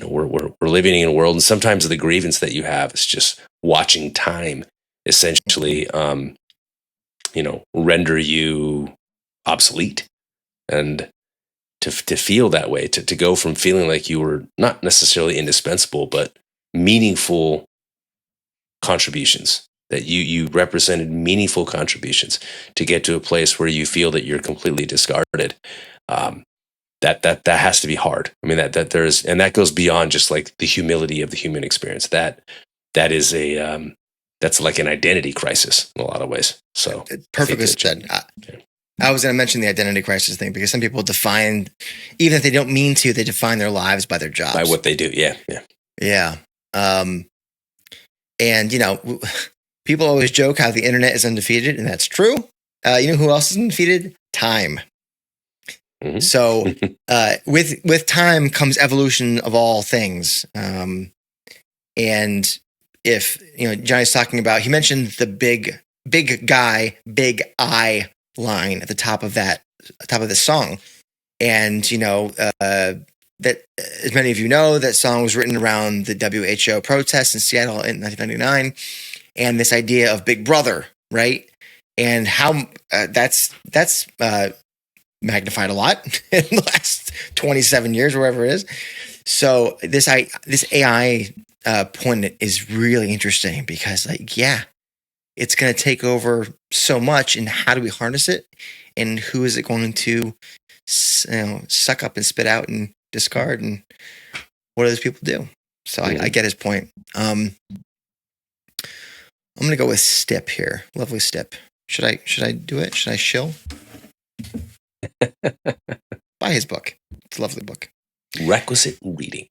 we're living in a world, and sometimes the grievance that you have is just watching time essentially render you obsolete. And to feel that way, to go from feeling like you were not necessarily indispensable, but meaningful contributions, that you represented meaningful contributions, to get to a place where you feel that you're completely discarded. That has to be hard. I mean, that there's, and that goes beyond just like the humility of the human experience. That is that's like an identity crisis in a lot of ways. So
perfectly said. I was going to mention the identity crisis thing because some people define, even if they don't mean to, they define their lives by their jobs,
by what they do. Yeah.
And people always joke how the internet is undefeated, and that's true. You know who else is undefeated? Time. Mm-hmm. So with time comes evolution of all things. And if Johnny's talking about, he mentioned the big guy, big I line at the top of the song, and that, as many of you know, that song was written around the WHO protests in Seattle in 1999, and this idea of Big Brother, right? And how that's magnified a lot in the last 27 years, or whatever it is. So this AI point is really interesting because, it's going to take over so much, and how do we harness it, and who is it going to suck up and spit out and discard, and what do those people do? So I get his point. I'm going to go with Stip here. Lovely Stip. Should I do it? Should I shill? Buy his book. It's a lovely book.
Requisite reading.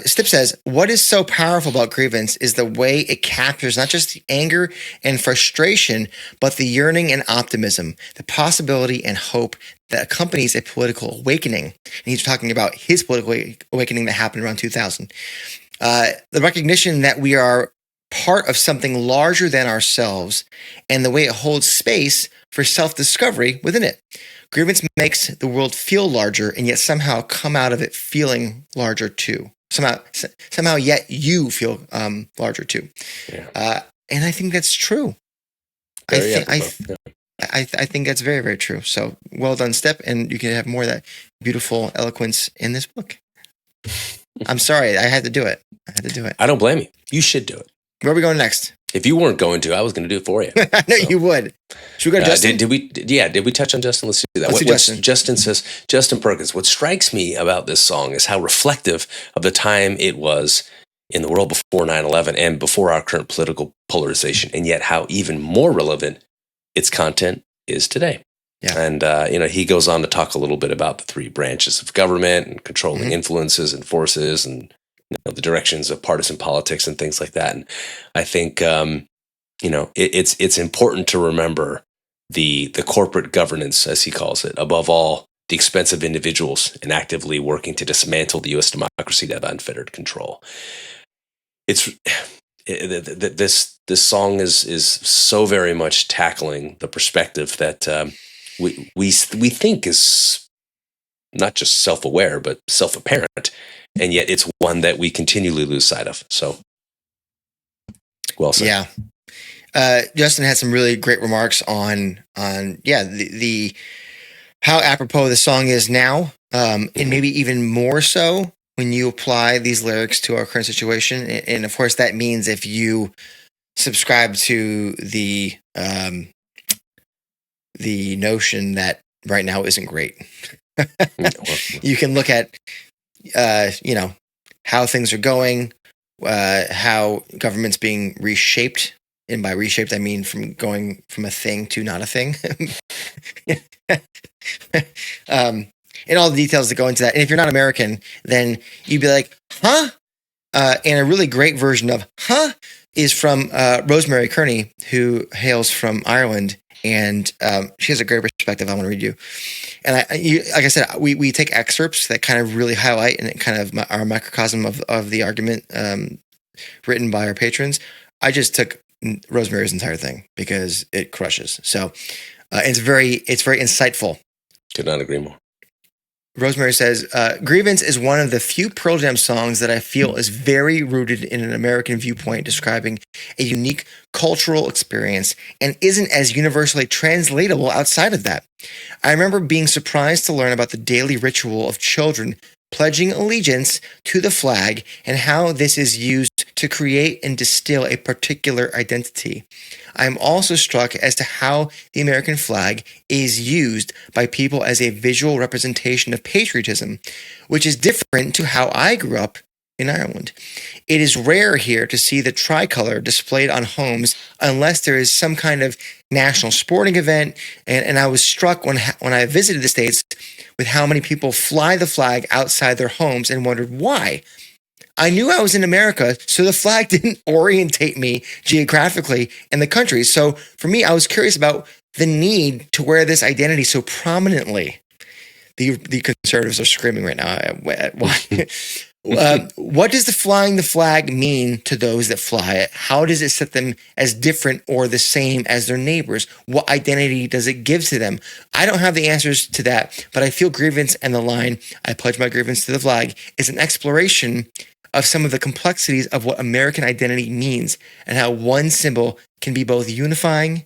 Stip says, what is so powerful about Grievance is the way it captures not just the anger and frustration, but the yearning and optimism, the possibility and hope that accompanies a political awakening. And he's talking about his political awakening that happened around 2000. The recognition that we are part of something larger than ourselves and the way it holds space for self-discovery within it. Grievance makes the world feel larger and yet somehow come out of it feeling larger too. Somehow yet you feel larger too.
Yeah.
And I think that's true. I think that's very, very true. So well done, Step, and you can have more of that beautiful eloquence in this book. I'm sorry, I had to do it.
I don't blame you. You should do it.
Where are we going next?
If you weren't going to, I was going to do it for you.
I know you would. Should we go to Justin?
Did we touch on Justin? Let's do that.
Let's do Justin.
Justin says, Justin Perkins, what strikes me about this song is how reflective of the time it was in the world before 9/11 and before our current political polarization, and yet how even more relevant its content is today.
Yeah.
And, he goes on to talk a little bit about the three branches of government and controlling influences and forces and the directions of partisan politics and things like that. And I think, it's important to remember the corporate governance, as he calls it, above all, the expense of individuals and actively working to dismantle the U.S. democracy to have unfettered control. This song is so very much tackling the perspective that we think is not just self-aware, but self-apparent. And yet it's one that we continually lose sight of. So, well said.
Yeah. Justin had some really great remarks on the how apropos the song is now, and maybe even more so when you apply these lyrics to our current situation. And of course, that means if you subscribe to the notion that right now isn't great, you can look at how things are going, how government's being reshaped. And by reshaped, I mean from going from a thing to not a thing. And all the details that go into that. And if you're not American, then you'd be like, huh? And a really great version of huh is from Rosemary Kearney, who hails from Ireland. And she has a great perspective I want to read you. And like I said, we take excerpts that kind of really highlight and kind of our microcosm of the argument written by our patrons. I just took Rosemary's entire thing because it crushes. So it's very insightful.
Could not agree more.
Rosemary says, Grievance is one of the few Pearl Jam songs that I feel is very rooted in an American viewpoint, describing a unique cultural experience and isn't as universally translatable outside of that. I remember being surprised to learn about the daily ritual of children pledging allegiance to the flag and how this is used to create and distill a particular identity. I am also struck as to how the American flag is used by people as a visual representation of patriotism, which is different to how I grew up in Ireland. It is rare here to see the tricolor displayed on homes unless there is some kind of national sporting event, and I was struck when I visited the States with how many people fly the flag outside their homes and wondered why. I knew I was in America, so the flag didn't orientate me geographically in the country. So for me, I was curious about the need to wear this identity so prominently. The conservatives are screaming right now. What does the flying the flag mean to those that fly it? How does it set them as different or the same as their neighbors? What identity does it give to them? I don't have the answers to that, but I feel Grievance and the line, I pledge my allegiance to the flag, is an exploration of some of the complexities of what American identity means and how one symbol can be both unifying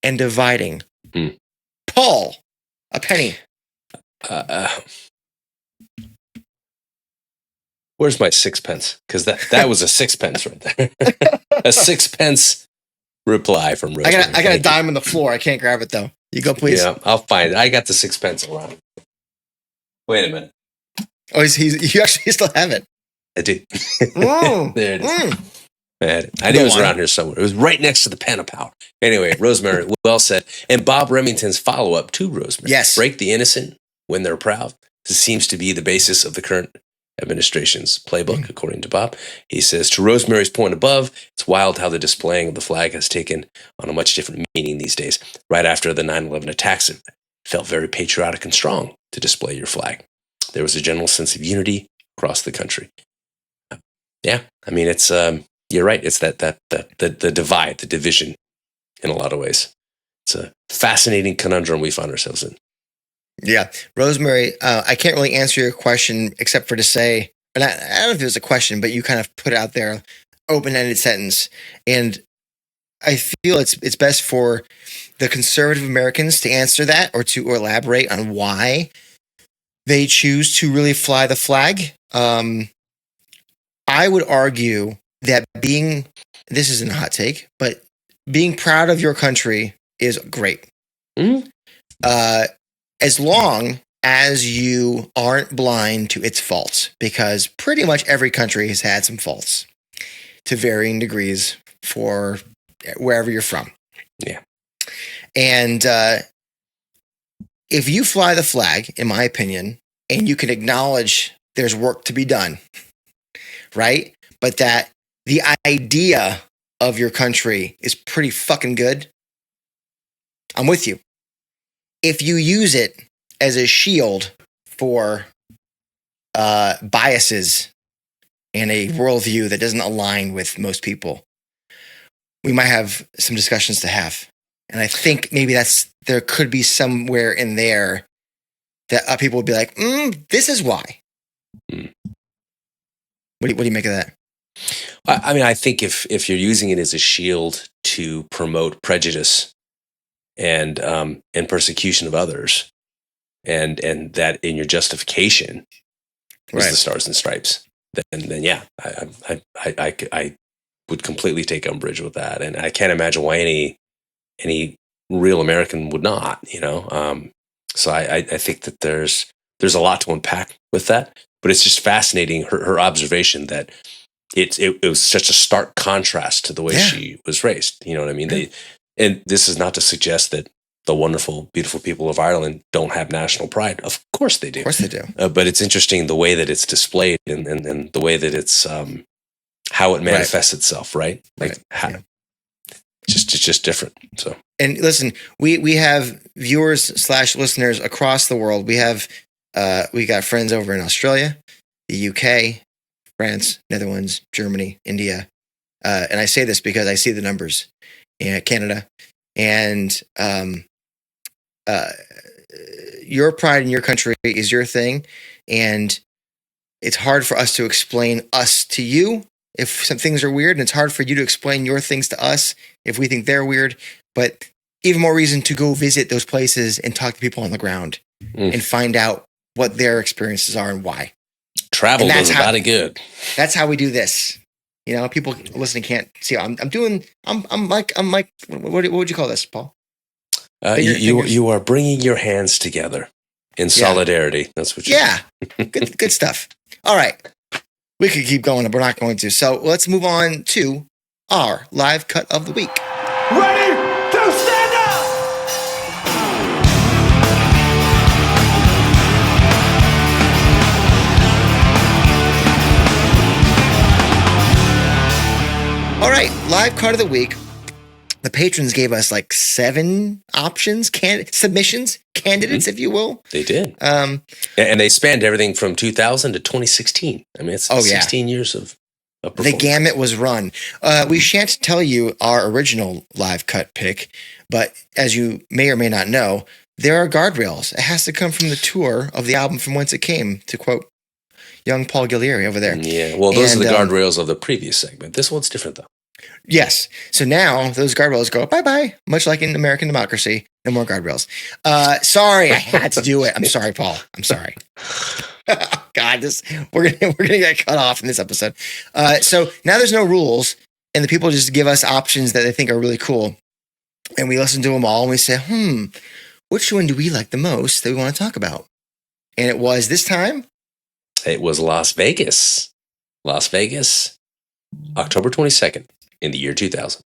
and dividing. Paul, a penny.
Where's my sixpence? Because that was a sixpence right there. A sixpence reply from Rosemary.
I got a dime on the floor. I can't grab it though. You go, please.
Yeah, I'll find it. I got the sixpence around. Wait a minute.
Oh, you actually still have it.
I do.
Mm,
There it is.
mm.
I knew it was
Go on.
around here somewhere. It was right next to the pen of power. Anyway, Rosemary, well said. And Bob Remington's follow-up to Rosemary.
Yes.
Break the innocent when they're proud. This seems to be the basis of the current administration's playbook, according to Bob. He says, to Rosemary's point above, it's wild how the displaying of the flag has taken on a much different meaning these days. Right after the 9/11 attacks, it felt very patriotic and strong to display your flag. There was a general sense of unity across the country. Yeah, I mean, it's you're right. It's the divide, the division, in a lot of ways. It's a fascinating conundrum we find ourselves in.
Yeah. Rosemary, I can't really answer your question except for to say, and I don't know if it was a question, but you kind of put it out there, open-ended sentence. And I feel it's best for the conservative Americans to answer that or to elaborate on why they choose to really fly the flag. I would argue that this isn't a hot take, but being proud of your country is great.
Mm-hmm.
As long as you aren't blind to its faults, because pretty much every country has had some faults to varying degrees for wherever you're from.
Yeah.
And if you fly the flag, in my opinion, and you can acknowledge there's work to be done, right? But that the idea of your country is pretty fucking good, I'm with you. If you use it as a shield for biases and a worldview that doesn't align with most people, we might have some discussions to have. And I think maybe there could be somewhere in there that people would be like, this is why.
Mm.
What do you make of that?
I mean, I think if you're using it as a shield to promote prejudice and persecution of others, and that in your justification is
Right.
the stars and stripes, then yeah, I would completely take umbrage with that, and I can't imagine why any real American would not. So I think that there's a lot to unpack with that, but it's just fascinating her observation that it was such a stark contrast to the way she was raised. You know what I mean? And this is not to suggest that the wonderful, beautiful people of Ireland don't have national pride. Of course they do.
Of course they do.
But it's interesting the way that it's displayed and the way that it's how it manifests itself, right? Like it's just different. So,
and listen, we have viewers / listeners across the world. We got friends over in Australia, the UK, France, Netherlands, Germany, India. And I say this because I see the numbers in Canada. And your pride in your country is your thing. And it's hard for us to explain us to you if some things are weird. And it's hard for you to explain your things to us if we think they're weird. But even more reason to go visit those places and talk to people on the ground and find out what their experiences are and why.
Travel does a lot of good.
That's how we do this. People listening can't see. I'm like, what would you call this, Paul?
You are bringing your hands together in solidarity. That's what you're doing.
Good stuff. All right. We could keep going, but we're not going to. So let's move on to our live cut of the week.
Ready to stand up!
All right, live card of the week. The patrons gave us like 7 options, submissions, candidates, if you will.
They did. And they spanned everything from 2000 to 2016. I mean, it's 16 years of
the gamut was run. We shan't tell you our original live cut pick, but as you may or may not know, there are guardrails. It has to come from the tour of the album from whence it came, to quote young Paul Ghiglieri over there.
Yeah, well, those are the guardrails of the previous segment. This one's different, though.
Yes. So now those guardrails go bye-bye, much like in American democracy. No more guardrails. Sorry, I had to do it. I'm sorry, Paul. I'm sorry. God, we're gonna get cut off in this episode. So now there's no rules, and the people just give us options that they think are really cool, and we listen to them all, and we say, which one do we like the most that we want to talk about? And it was this time.
It was Las Vegas. Las Vegas, October 22nd in the year 2000.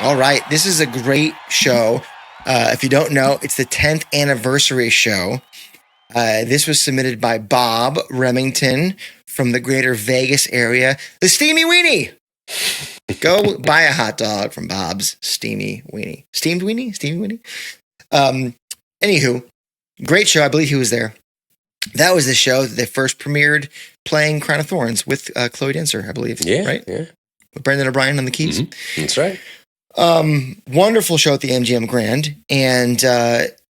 All right. This is a great show. If you don't know, it's the 10th anniversary show. This was submitted by Bob Remington from the greater Vegas area. The Steamy Weenie. Go buy a hot dog from Bob's Steamy Weenie. Steamed Weenie? Steamy Weenie? Anywho, great show. I believe he was there. That was the show that they first premiered playing Crown of Thorns with Chloe Denser, I believe.
Yeah.
Right?
Yeah.
With Brendan O'Brien on the keys.
Mm-hmm. That's right.
Wonderful show at the MGM Grand. And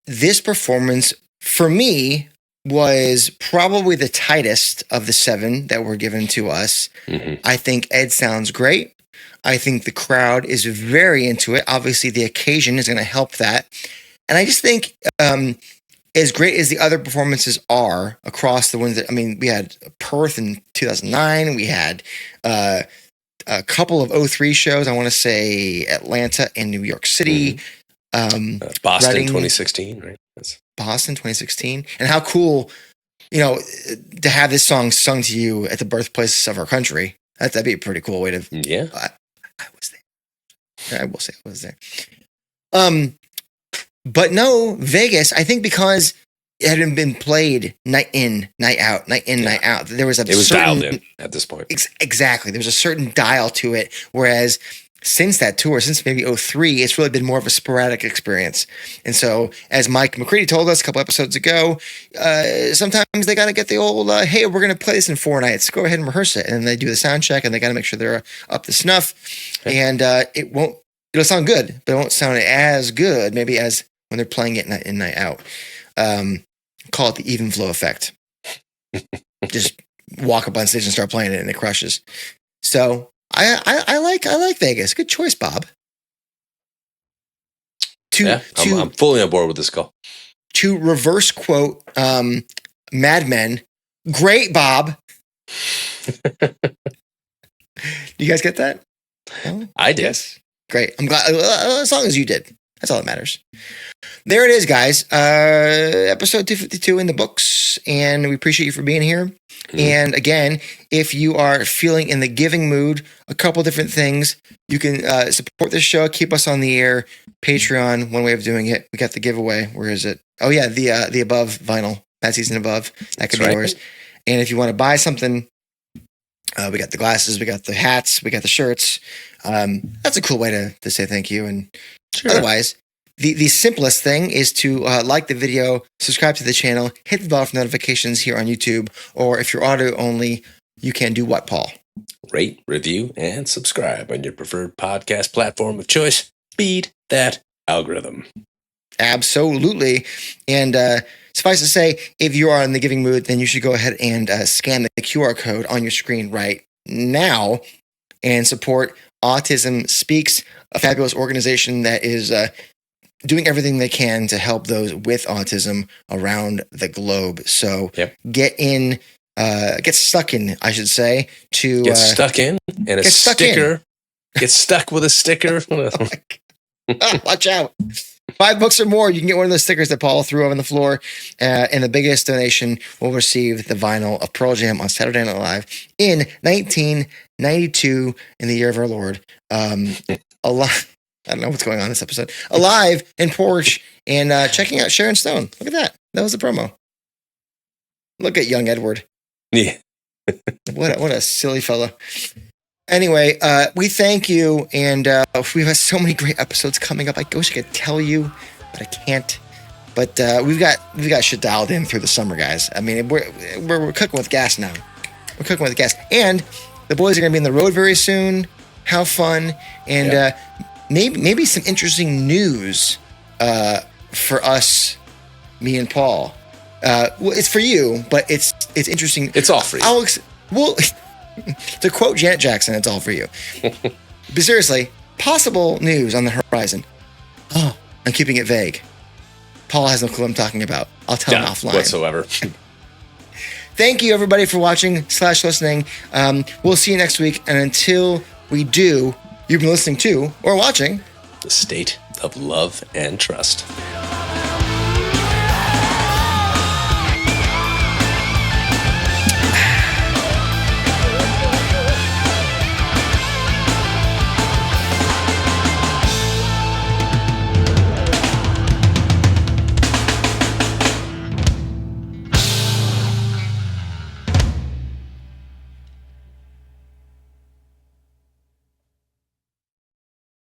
this performance, for me, was probably the tightest of the 7 that were given to us.
Mm-hmm.
I think Ed sounds great. I think the crowd is very into it. Obviously, the occasion is going to help that. And I just think, as great as the other performances are across the ones that, I mean, we had Perth in 2009. We had a couple of 03 shows. I want to say Atlanta and New York City.
Boston
Reading,
2016, right?
Boston 2016. And how cool, you know, to have this song sung to you at the birthplace of our country. That'd be a pretty cool way to.
Yeah.
I was there. I will say I was there. But no, Vegas, I think because it hadn't been played night in, night out, night in, night out. There was
it was dialed in at this point.
Exactly. There was a certain dial to it. Whereas since that tour, since maybe 03, it's really been more of a sporadic experience. And so, as Mike McCready told us a couple episodes ago, sometimes they got to get the old, hey, we're going to play this in 4 nights. Go ahead and rehearse it. And then they do the sound check and they got to make sure they're up to snuff. Okay. And it'll sound good, but it won't sound as good maybe as when they're playing it night in, night out. Call it the even flow effect. Just walk up on stage and start playing it and it crushes. So I like Vegas. Good choice, Bob.
I'm fully on board with this call.
To reverse quote Mad Men, great, Bob. Do you guys get that? No?
I did.
Yes. Great. I'm glad, as long as you did. That's all that matters. There it is, guys. Episode 252 in the books, and we appreciate you for being here. Mm-hmm. And again, if you are feeling in the giving mood, a couple different things. You can support this show, keep us on the air. Patreon, one way of doing it. We got the giveaway. Where is it? Oh yeah, the Above vinyl. That season Above. That could be yours. And if you want to buy something, we got the glasses, we got the hats, we got the shirts. That's a cool way to say thank you. And otherwise, the simplest thing is to like the video, subscribe to the channel, hit the bell for notifications here on YouTube, or if you're audio only, you can do what, Paul?
Rate, review, and subscribe on your preferred podcast platform of choice. Beat that algorithm.
Absolutely. And suffice to say, if you are in the giving mood, then you should go ahead and scan the QR code on your screen right now and support Autism Speaks, a fabulous organization that is doing everything they can to help those with autism around the globe. So get stuck in, I should say, to
get stuck in and a sticker. Get stuck with a sticker.
Watch out. $5 or more, you can get one of those stickers that Paul threw on the floor. And the biggest donation will receive the vinyl of Pearl Jam on Saturday Night Live in 1992 in the year of our Lord. Alive. I don't know what's going on in this episode. Alive in Porsche and checking out Sharon Stone. Look at that. That was the promo. Look at young Edward.
Yeah.
What a silly fella. Anyway, we thank you, and we've got so many great episodes coming up. I wish I could tell you, but I can't. But we've got shit dialed in through the summer, guys. I mean, we're cooking with gas now. We're cooking with gas, and the boys are going to be on the road very soon. How fun! And maybe some interesting news for us, me and Paul. Well, it's for you, but it's interesting.
It's all for you.
Well. To quote Janet Jackson, it's all for you. But seriously, possible news on the horizon. Oh, I'm keeping it vague. Paul has no clue what I'm talking about. I'll tell him offline.
Whatsoever.
Thank you, everybody, for watching / listening. We'll see you next week. And until we do, you've been listening to or watching
The State of Love and Trust.